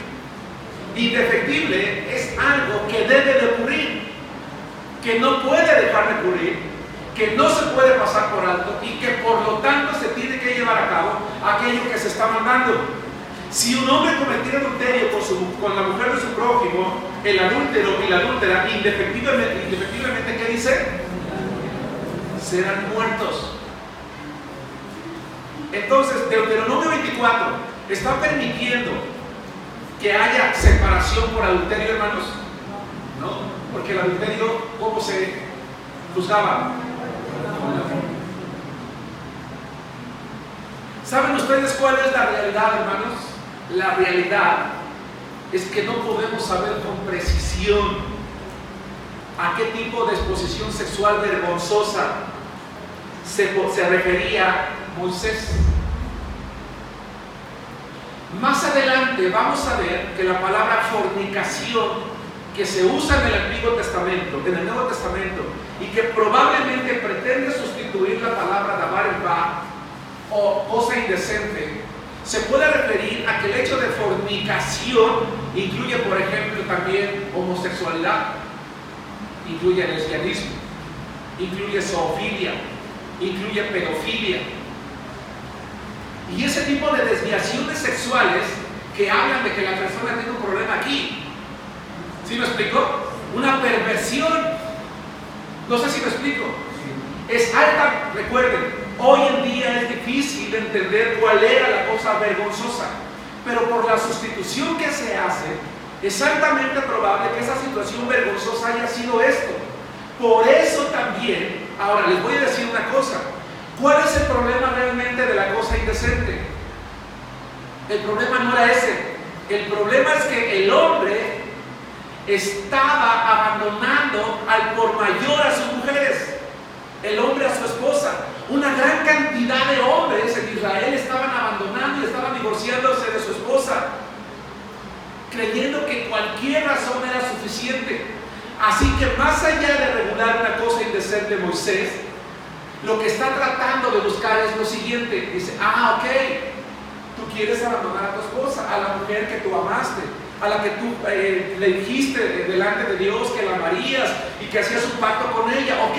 Indefectible es algo que debe de ocurrir, que no puede dejar de ocurrir, que no se puede pasar por alto y que por lo tanto se tiene que llevar a cabo aquello que se está mandando. Si un hombre cometiera adulterio con la mujer de su prójimo, el adúltero y la adúltera, indefectiblemente, ¿qué dice? Serán muertos. Entonces, Deuteronomio 24 está permitiendo que haya separación por adulterio, hermanos. ¿No? Porque el adulterio, ¿cómo se juzgaba? ¿Saben ustedes cuál es la realidad, hermanos? La realidad es que no podemos saber con precisión a qué tipo de exposición sexual vergonzosa se refería Moisés. Más adelante vamos a ver que la palabra fornicación, que se usa en el Antiguo Testamento, en el Nuevo Testamento, y que probablemente pretende sustituir la palabra davar el ba o cosa indecente, se puede referir a que el hecho de fornicación incluye, por ejemplo, también homosexualidad, incluye lesbianismo, incluye zoofilia, incluye pedofilia. Y ese tipo de desviaciones sexuales que hablan de que la persona tiene un problema aquí. ¿Sí me explico? Una perversión. No sé si me explico. Es alta, recuerden, hoy en día es difícil entender cuál era la cosa vergonzosa, pero por la sustitución que se hace, es altamente probable que esa situación vergonzosa haya sido esto. Por eso también, ahora les voy a decir una cosa. ¿Cuál es el problema realmente de la cosa indecente? El problema no era ese. El problema es que el hombre estaba abandonando al por mayor a sus mujeres, el hombre a su esposa. Una gran cantidad de hombres en Israel estaban abandonando y estaban divorciándose de su esposa, creyendo que cualquier razón era suficiente. Así que más allá de regular una cosa indecente, Moisés lo que está tratando de buscar es lo siguiente. Dice, ok, tú quieres abandonar a tu esposa, a la mujer que tú amaste, a la que tú le dijiste delante de Dios que la amarías y que hacías un pacto con ella. Ok,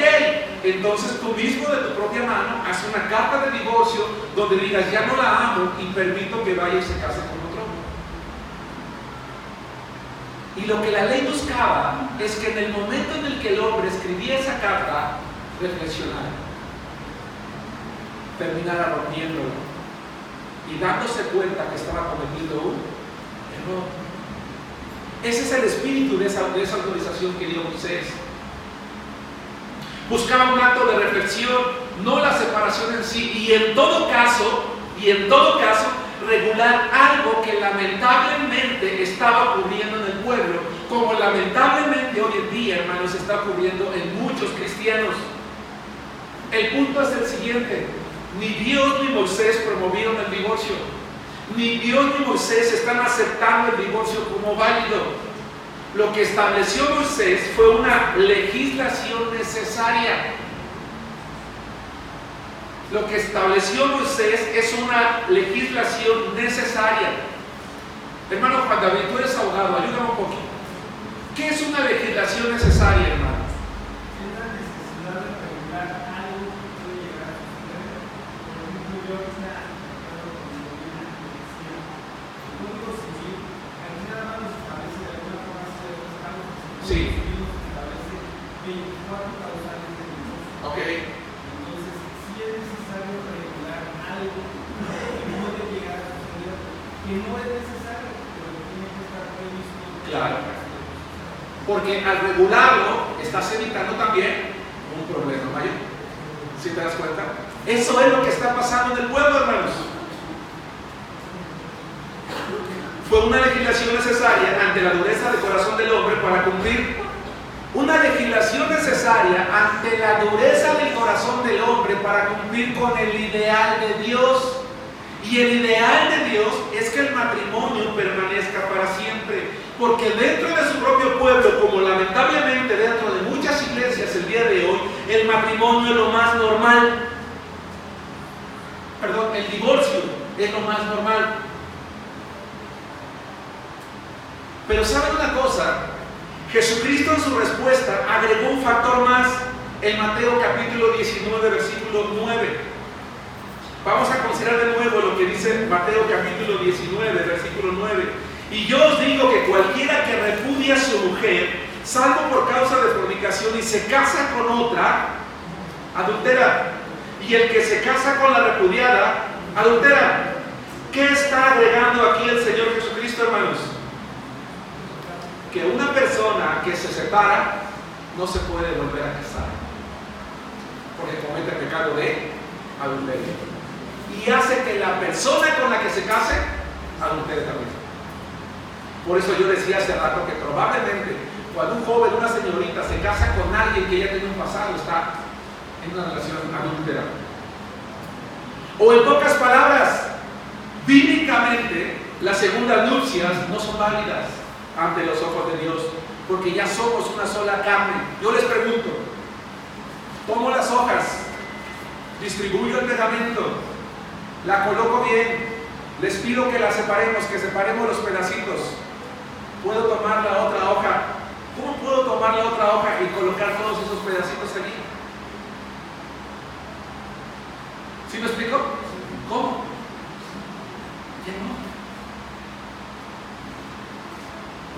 entonces tú mismo de tu propia mano haz una carta de divorcio donde digas, ya no la amo y permito que vaya y se case con otro. Y lo que la ley buscaba es que en el momento en el que el hombre escribía esa carta, reflexionara, terminara rompiéndolo y dándose cuenta que estaba cometiendo un error. Ese es el espíritu de esa autorización que dio Moisés. Buscaba un acto de reflexión, no la separación en sí, y en todo caso, regular algo que lamentablemente estaba ocurriendo en el pueblo, como lamentablemente hoy en día, hermanos, está ocurriendo en muchos cristianos. El punto es el siguiente: ni Dios ni Moisés promovieron el divorcio, ni Dios ni Moisés están aceptando el divorcio como válido. Lo que estableció Moisés fue una legislación necesaria. Lo que estableció Moisés es una legislación necesaria. Hermano Juan David, tú eres abogado, ayúdame un poquito. ¿Qué es una legislación necesaria, hermano? Es la necesidad de regular algo que puede llegar a suceder. Por ejemplo, yo ahorita recuerdo cuando vi una elección, el Código Civil, aquí nada más nos establece de alguna forma ciertos cargos. Sí. El Código Civil nos establece 24 causales de divorcio. Ok. Entonces, sí es necesario regular algo que puede llegar a suceder, que no es necesario, pero que tiene que estar previsto. Claro. Porque al regularlo estás evitando también un problema mayor. ¿Sí te das cuenta? Eso es lo que está pasando en el pueblo, hermanos. Fue una legislación necesaria ante la dureza del corazón del hombre para cumplir. Una legislación necesaria ante la dureza del corazón del hombre para cumplir con el ideal de Dios. Y el ideal de Dios es que el matrimonio permanezca para siempre. Porque dentro de su propio pueblo, como lamentablemente dentro de muchas iglesias el día de hoy, el matrimonio es lo más normal. Perdón, el divorcio es lo más normal. Pero ¿saben una cosa? Jesucristo en su respuesta agregó un factor más en Mateo capítulo 19, versículo 9. Vamos a considerar de nuevo lo que dice Mateo capítulo 19, versículo 9. Y yo os digo que cualquiera que repudia a su mujer, salvo por causa de fornicación, y se casa con otra, adultera. Y el que se casa con la repudiada, adultera. ¿Qué está agregando aquí el Señor Jesucristo, hermanos? Que una persona que se separa no se puede volver a casar, porque comete el pecado de adulterio. y hace que la persona con la que se case adultere también. Por eso yo decía hace rato que probablemente cuando un joven, una señorita se casa con alguien que ya tiene un pasado, está en una relación adúltera. O en pocas palabras, bíblicamente las segundas nupcias no son válidas ante los ojos de Dios, porque ya somos una sola carne. Yo les pregunto, tomo las hojas, distribuyo el pegamento, la coloco bien, les pido que la separemos, que separemos los pedacitos. ¿Puedo tomar la otra hoja? ¿Cómo puedo tomar la otra hoja y colocar todos esos pedacitos allí? ¿Sí me explico? ¿Cómo? Ya no.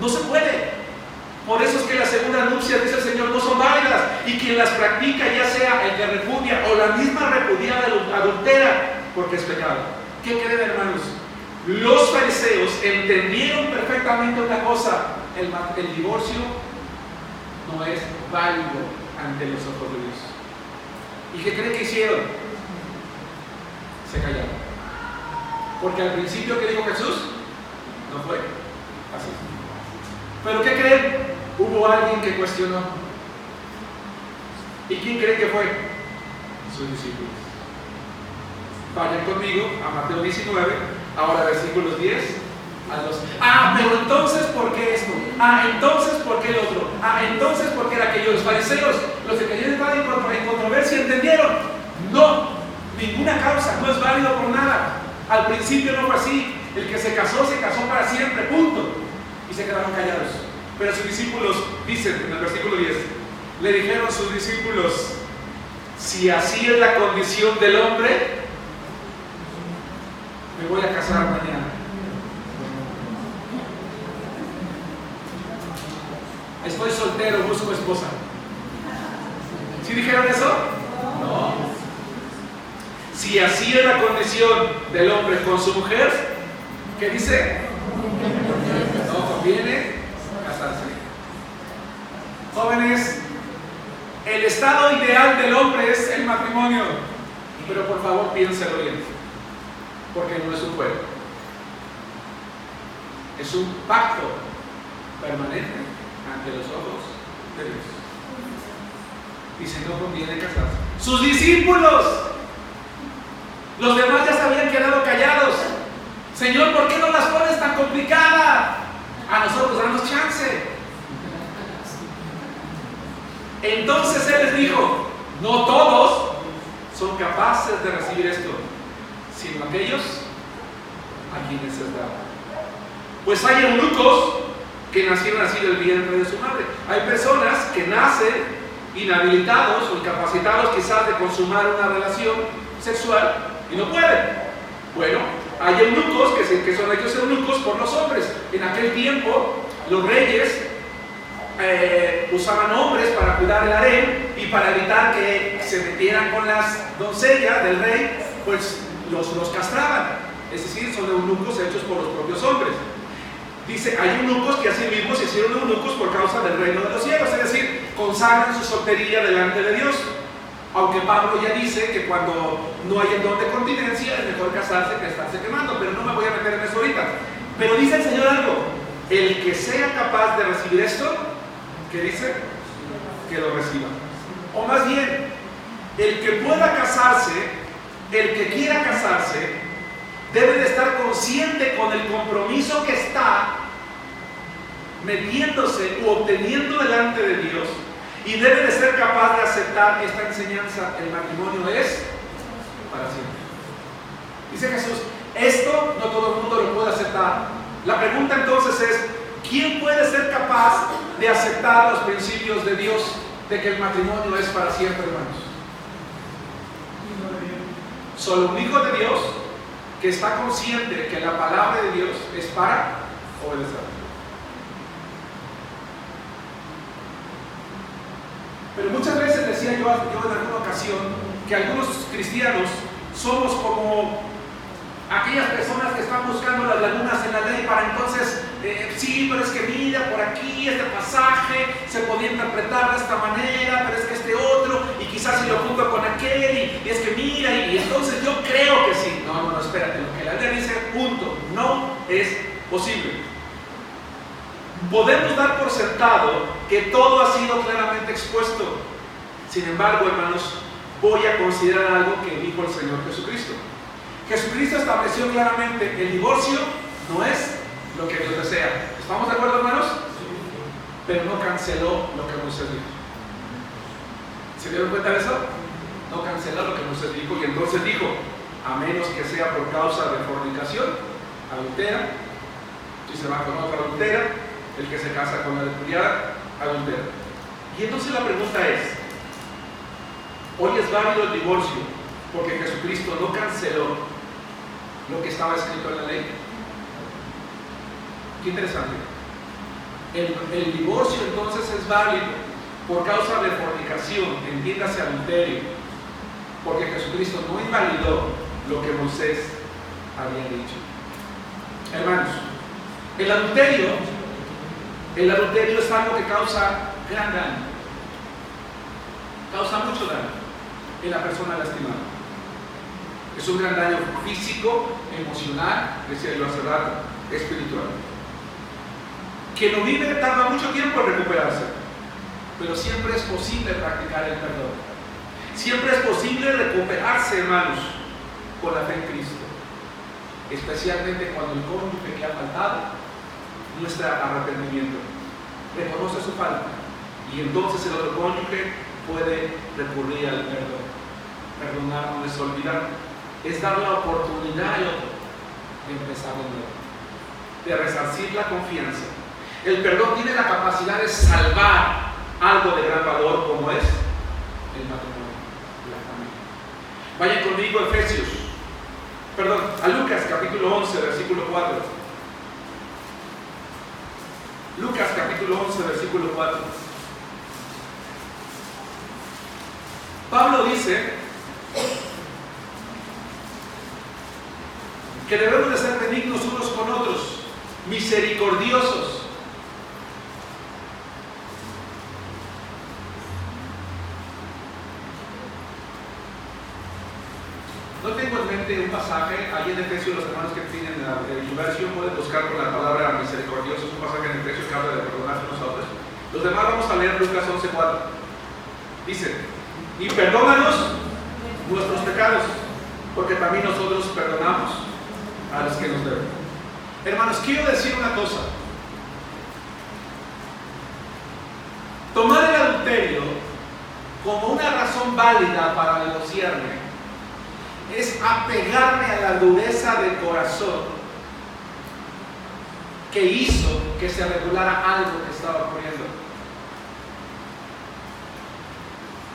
No se puede. Por eso es que las segundas nupcias, dice el Señor, no son válidas. Y quien las practica, ya sea el que repudia o la misma repudiada adultera, porque es pecado. ¿Qué creen, hermanos? Los fariseos entendieron perfectamente una cosa: el divorcio no es válido ante los ojos de Dios. ¿Y qué creen que hicieron? Se callaron. Porque al principio, ¿qué dijo Jesús? No fue así. ¿Pero qué creen? Hubo alguien que cuestionó. ¿Y quién creen que fue? Sus discípulos. Vayan conmigo a Mateo 19, ahora versículos 10 al 12. Pero entonces, ¿por qué esto? Entonces, ¿por qué el otro? Entonces, ¿por qué era aquello? Los fariseos, los que cayeron en controversia, ¿entendieron? No, ninguna causa, no es válido por nada. Al principio no fue así. El que se casó para siempre, punto. Y se quedaron callados. Pero sus discípulos, dicen en el versículo 10, le dijeron a sus discípulos: si así es la condición del hombre, me voy a casar mañana. Estoy soltero, busco esposa. ¿Sí dijeron eso? No. Si así es la condición del hombre con su mujer, ¿qué dice? No conviene casarse. Jóvenes, el estado ideal del hombre es el matrimonio. Pero por favor piénselo bien, porque no es un juego. Es un pacto permanente ante los ojos de Dios. Dice, no conviene casarse. Sus discípulos, los demás ya se habían quedado callados. Señor, ¿por qué no las pones tan complicadas? A nosotros danos chance. Entonces Él les dijo: no todos son capaces de recibir esto, sino aquellos a quienes es dado. Pues hay eunucos que nacieron así del vientre de su madre. Hay personas que nacen inhabilitados o incapacitados quizás de consumar una relación sexual y no pueden. Bueno, hay eunucos que son aquellos eunucos por los hombres. En aquel tiempo los reyes usaban hombres para cuidar el harén, y para evitar que se metieran con las doncellas del rey, pues los castraban. Es decir, son eunucos hechos por los propios hombres. Dice, hay eunucos que así mismo se hicieron eunucos por causa del reino de los cielos, es decir, consagran su soltería delante de Dios. Aunque Pablo ya dice que cuando no hay el don de continencia es mejor casarse que estarse quemando, pero no me voy a meter en eso ahorita. Pero dice el Señor algo: el que sea capaz de recibir esto, ¿qué dice? Que lo reciba. O más bien, el que pueda casarse, el que quiera casarse, debe de estar consciente con el compromiso que está metiéndose u obteniendo delante de Dios, y debe de ser capaz de aceptar esta enseñanza: el matrimonio es para siempre. Dice Jesús, esto no todo el mundo lo puede aceptar. La pregunta entonces es: ¿quién puede ser capaz de aceptar los principios de Dios de que el matrimonio es para siempre, hermanos? Solo un hijo de Dios que está consciente que la palabra de Dios es para obedecer. Pero muchas veces decía yo en alguna ocasión que algunos cristianos somos como aquellas personas que están buscando las lagunas en la ley para entonces sí, pero es que mira, por aquí este pasaje se podía interpretar de esta manera, pero es que este otro, y quizás si lo junto con aquel, y es que mira, y entonces yo creo que sí. No, espérate, lo que la Biblia dice, punto, no es posible. Podemos dar por sentado que todo ha sido claramente expuesto. Sin embargo, hermanos, voy a considerar algo que dijo el Señor Jesucristo. Jesucristo estableció claramente: el divorcio no es lo que Dios desea. ¿Estamos de acuerdo, hermanos? Pero no canceló lo que Moisés dijo. ¿Se dieron cuenta de eso? No canceló lo que Moisés dijo, y entonces dijo: a menos que sea por causa de fornicación, adultera, si se va con otra adultera, el que se casa con la repudiada, adultera. Y entonces la pregunta es: hoy es válido el divorcio porque Jesucristo no canceló lo que estaba escrito en la ley. Qué interesante. El divorcio entonces es válido por causa de fornicación, entiéndase adulterio, porque Jesucristo no invalidó lo que Moisés había dicho. Hermanos, el adulterio es algo que causa gran daño, causa mucho daño en la persona lastimada. Es un gran daño físico, emocional, decía yo hace rato, espiritual. Quien lo vive tarda mucho tiempo en recuperarse, pero siempre es posible practicar el perdón. Siempre es posible recuperarse, hermanos, con la fe en Cristo, especialmente cuando el cónyuge que ha faltado muestra arrepentimiento, reconoce su falta, y entonces el otro cónyuge puede recurrir al perdón. Perdonar no es olvidar, es dar la oportunidad al otro de empezar de nuevo, de resarcir la confianza. El perdón tiene la capacidad de salvar algo de gran valor, como es el matrimonio, la familia. Vayan conmigo a Lucas capítulo 11, versículo 4. Lucas capítulo 11, versículo 4. Pablo dice que debemos de ser benignos unos con otros, misericordiosos. No tengo en mente un pasaje, ahí en Efesios, los hermanos que tienen el versión pueden buscar con la palabra misericordioso, es un pasaje en Efesios que habla de perdonarse unos a otros. Los demás vamos a leer Lucas 11:4. Dice: y perdónanos nuestros pecados, porque también nosotros perdonamos a los que nos deben. Hermanos, quiero decir una cosa: tomar el adulterio como una razón válida para divorciarme es apegarme a la dureza del corazón que hizo que se regulara algo que estaba ocurriendo.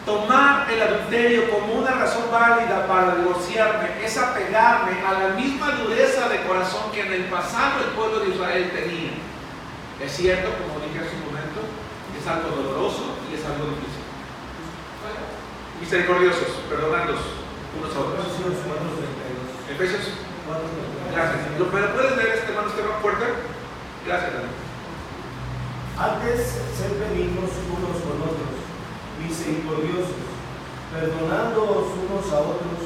Tomar el adulterio como una razón válida para divorciarme es apegarme a la misma dureza de corazón que en el pasado el pueblo de Israel tenía. Es cierto, como dije hace un momento, es algo doloroso y es algo difícil. Misericordiosos, perdonándoos unos a otros. Efesios 4:32. Gracias. ¿Lo puedes leer, hermano Esteban Puerta? Gracias, hermano. Antes, ser benignos unos con otros, misericordiosos, perdonándoos unos a otros,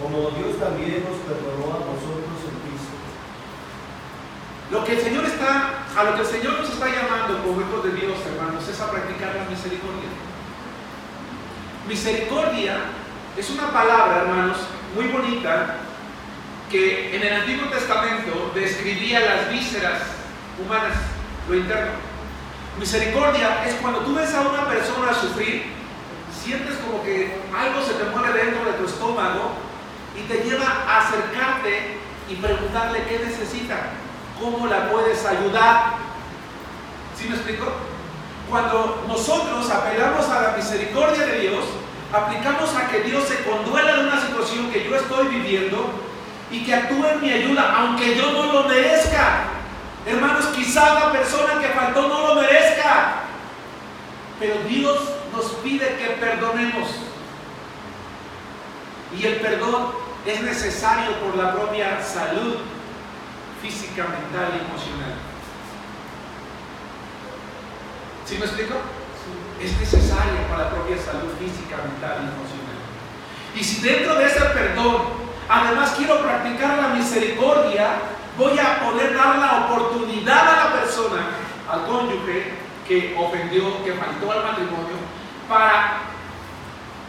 como Dios también nos perdonó a nosotros en Cristo. A lo que el Señor nos está llamando como hijos de Dios, hermanos, es a practicar la misericordia. Misericordia es una palabra, hermanos, muy bonita, que en el Antiguo Testamento describía las vísceras humanas, lo interno. Misericordia es cuando tú ves a una persona sufrir, sientes como que algo se te mueve dentro de tu estómago y te lleva a acercarte y preguntarle qué necesita, cómo la puedes ayudar. ¿Sí me explico? Cuando nosotros apelamos a la misericordia de Dios, aplicamos a que Dios se conduela de una situación que yo estoy viviendo y que actúe en mi ayuda, aunque yo no lo merezca. Hermanos, quizás la persona que faltó no lo merezca, pero Dios nos pide que perdonemos. Y el perdón es necesario por la propia salud física, mental y emocional. ¿Sí me explico? Es necesaria para la propia salud física, mental y emocional. Y si dentro de ese perdón, además quiero practicar la misericordia, voy a poder dar la oportunidad a la persona, al cónyuge que ofendió, que faltó al matrimonio, para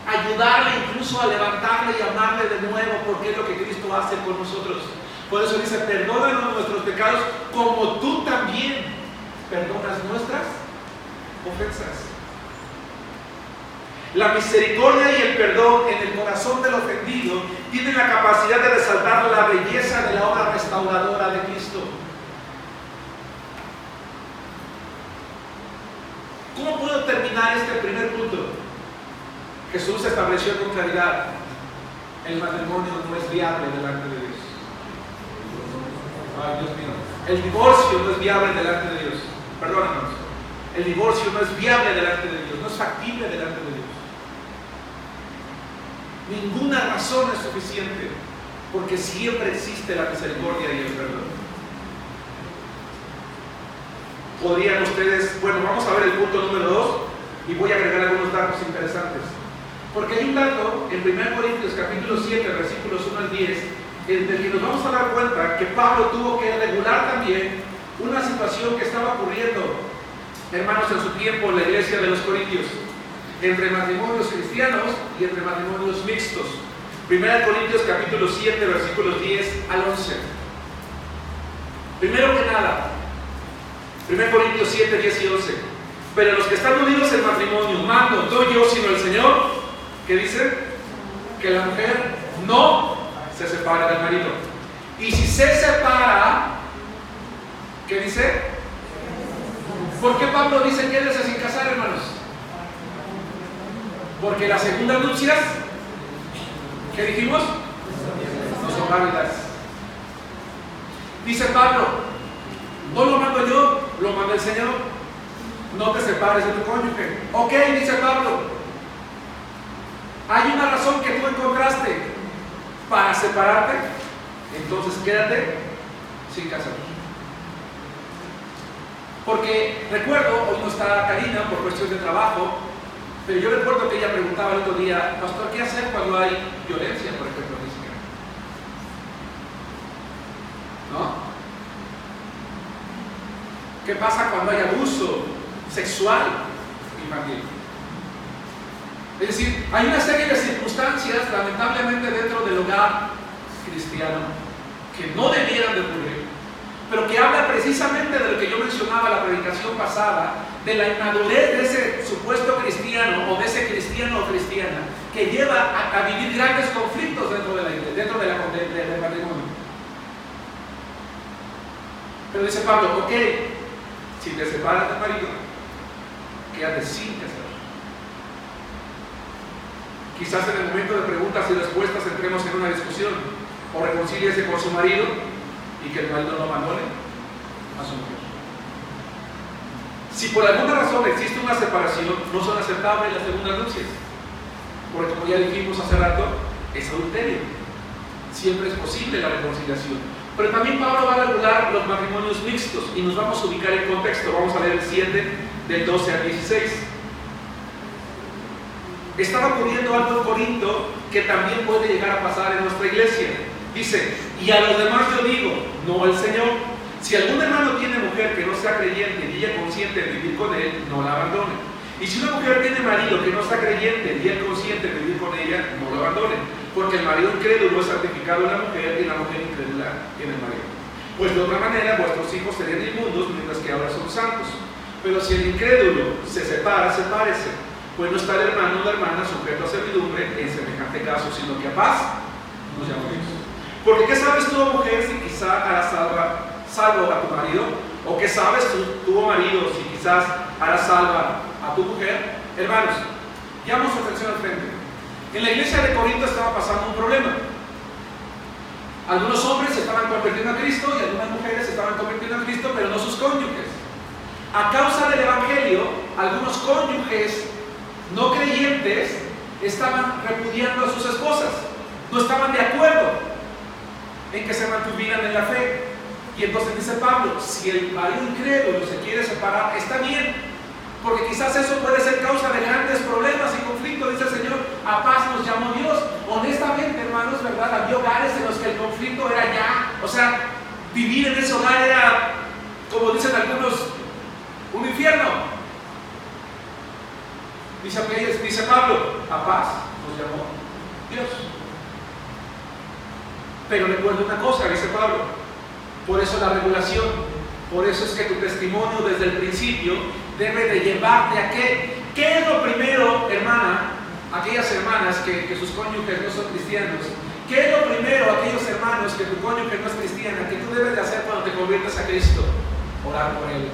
ayudarle incluso a levantarle y amarle de nuevo, porque es lo que Cristo hace con nosotros. Por eso dice, perdónanos nuestros pecados como tú también perdonas nuestras ofensas. La misericordia y el perdón en el corazón del ofendido tienen la capacidad de resaltar la belleza de la obra restauradora de Cristo. ¿Cómo puedo terminar este primer punto? Jesús estableció con claridad: el matrimonio no es viable delante de Dios. Ay, Dios mío. El divorcio no es viable delante de Dios. Perdónanos. El divorcio no es viable delante de Dios, no es factible delante de Dios. Ninguna razón es suficiente, porque siempre existe la misericordia y el perdón. Podrían ustedes, bueno, vamos a ver el punto número 2 y voy a agregar algunos datos interesantes. Porque hay un dato en 1 Corintios capítulo 7, versículos 1 al 10, en el que nos vamos a dar cuenta que Pablo tuvo que regular también una situación que estaba ocurriendo, hermanos, en su tiempo en la iglesia de los Corintios, entre matrimonios cristianos y entre matrimonios mixtos. 1 Corintios capítulo 7, versículos 10 al 11. Primero que nada, 1 Corintios 7, 10 y 11. Pero los que están unidos en matrimonio, mando no yo sino el Señor, ¿qué dice? Que la mujer no se separe del marido. Y si se separa, ¿qué dice? ¿Por qué Pablo dice quédese sin casar, hermanos? Porque las segundas nupcias, ¿qué dijimos? No son válidas. Dice Pablo, no lo mando yo, lo manda el Señor. No te separes de tu cónyuge. Ok, dice Pablo, hay una razón que tú encontraste para separarte, entonces quédate sin casar. Porque recuerdo, hoy no está Karina por cuestión de trabajo, pero yo recuerdo que ella preguntaba el otro día, pastor, ¿qué hacer cuando hay violencia, por ejemplo, física? ¿No? ¿Qué pasa cuando hay abuso sexual infantil? Es decir, hay una serie de circunstancias, lamentablemente, dentro del hogar cristiano que no debieran de ocurrir, pero que habla precisamente de lo que yo mencionaba en la predicación pasada, de la inmadurez de ese supuesto cristiano o de ese cristiano o cristiana que lleva a vivir grandes conflictos dentro de la iglesia, dentro del matrimonio. Pero dice Pablo, ok, si te separas del marido, quédate sin casar. Quizás en el momento de preguntas y respuestas entremos en una discusión, o reconcíliese con su marido y que el marido no abandone a su mujer. Si por alguna razón existe una separación, no son aceptables las segundas nupcias, porque como ya dijimos hace rato, es adulterio. Siempre es posible la reconciliación. Pero también Pablo va a regular los matrimonios mixtos y nos vamos a ubicar en contexto. Vamos a leer el 7 del 12 al 16. Estaba ocurriendo algo en Corinto que también puede llegar a pasar en nuestra iglesia. Dice, y a los demás yo digo, no al Señor, si algún hermano tiene mujer que no sea creyente y ella consciente de vivir con él, no la abandone. Y si una mujer tiene marido que no sea creyente y él consciente de vivir con ella, no lo abandone. Porque el marido incrédulo es santificado en la mujer y la mujer incrédula en el marido. Pues de otra manera vuestros hijos serían inmundos mientras que ahora son santos. Pero si el incrédulo se separa, sepárese. Pues no está el hermano o la hermana sujeto a servidumbre en semejante caso, sino que a paz nos llama Dios. Porque ¿qué sabes tú, mujer, si quizá harás salvo a tu marido? ¿O qué sabes tú, marido, si quizás harás salva a tu mujer? Hermanos, llamamos su atención al frente. En la iglesia de Corinto estaba pasando un problema. Algunos hombres se estaban convirtiendo a Cristo y algunas mujeres se estaban convirtiendo a Cristo, pero no sus cónyuges. A causa del evangelio, algunos cónyuges no creyentes estaban repudiando a sus esposas, no estaban de acuerdo en que se mantuvieran en la fe. Y entonces dice Pablo, si el marido incrédulo se quiere separar, está bien, Porque quizás eso puede ser causa de grandes problemas y conflictos. Dice el Señor, a paz nos llamó Dios. Honestamente, hermanos, ¿verdad? Había hogares en los que el conflicto era ya. O sea, vivir en ese hogar era, como dicen algunos, un infierno. Dice Pablo, a paz nos llamó Dios. Pero recuerda una cosa, dice Pablo, por eso la regulación, por eso es que tu testimonio desde el principio debe de llevarte a qué. ¿Qué es lo primero, hermana? Aquellas hermanas que sus cónyuges no son cristianos. ¿Qué es lo primero, aquellos hermanos que tu cónyuge no es cristiana, que tú debes de hacer cuando te conviertes a Cristo? Orar por él.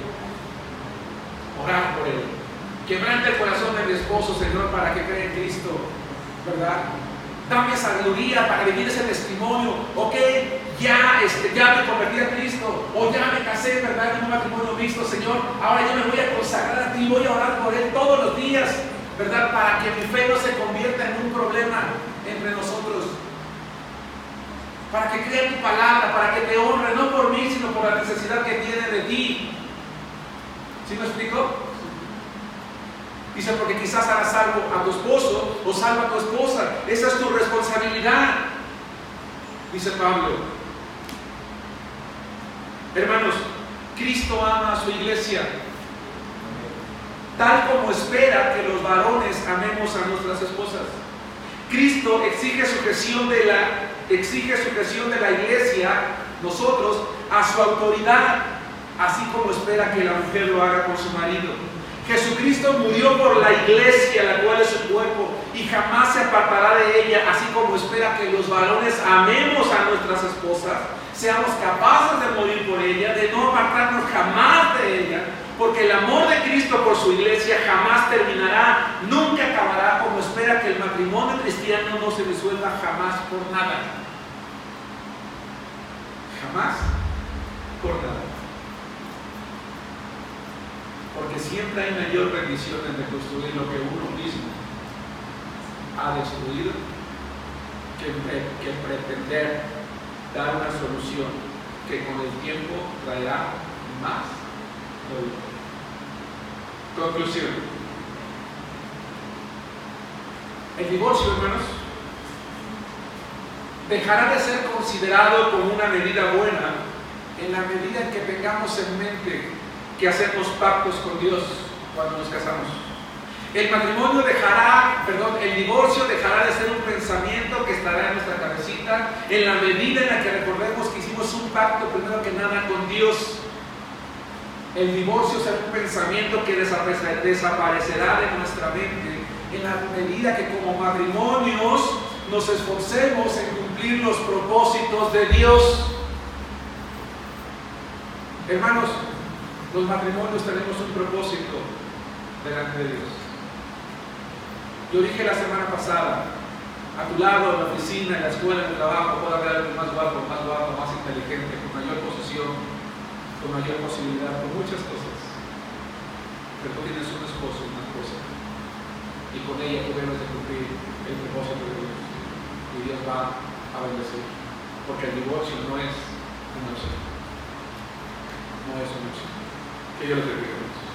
Orar por él. Quebrante el corazón de mi esposo, Señor, para que crea en Cristo, ¿verdad? Dame sabiduría para vivir ese testimonio. Ok, ya me convertí a Cristo, o ya me casé, ¿verdad? En un matrimonio mixto, Señor. Ahora yo me voy a consagrar a ti, voy a orar por él todos los días, ¿verdad? Para que mi fe no se convierta en un problema entre nosotros. Para que crea en tu palabra, para que te honre, no por mí, sino por la necesidad que tiene de ti. ¿Sí me explico? Dice, porque quizás harás salvo a tu esposo o salva a tu esposa. Esa es tu responsabilidad. Dice Pablo. Hermanos, Cristo ama a su iglesia, tal como espera que los varones amemos a nuestras esposas. Cristo exige sujeción de la iglesia, nosotros, a su autoridad, así como espera que la mujer lo haga con su marido. Jesucristo murió por la iglesia, la cual es su cuerpo, y jamás se apartará de ella, así como espera que los varones amemos a nuestras esposas, seamos capaces de morir por ella, de no apartarnos jamás de ella, porque el amor de Cristo por su iglesia jamás terminará, nunca acabará, como espera que el matrimonio cristiano no se disuelva jamás por nada. Jamás por nada. Porque siempre hay mayor bendición en reconstruir lo que uno mismo ha destruido que pretender dar una solución que con el tiempo traerá más dolor. Conclusión. El divorcio, hermanos, dejará de ser considerado como una medida buena en la medida en que tengamos en mente que hacemos pactos con Dios cuando nos casamos. El divorcio dejará de ser un pensamiento que estará en nuestra cabecita en la medida en la que recordemos que hicimos un pacto primero que nada con Dios. El divorcio será un pensamiento que desaparecerá de nuestra mente en la medida que como matrimonios nos esforcemos en cumplir los propósitos de Dios. Hermanos, los matrimonios tenemos un propósito delante de Dios. Yo dije la semana pasada, a tu lado, en la oficina, en la escuela, en el trabajo, puede haber alguien más guapo, más inteligente, con mayor posición, con mayor posibilidad, con muchas cosas. Pero tú tienes un esposo, una esposa, y con ella tú debes de cumplir el propósito de Dios. Y Dios va a bendecir. Porque el divorcio no es una opción. No es una opción. Que Dios les bendiga.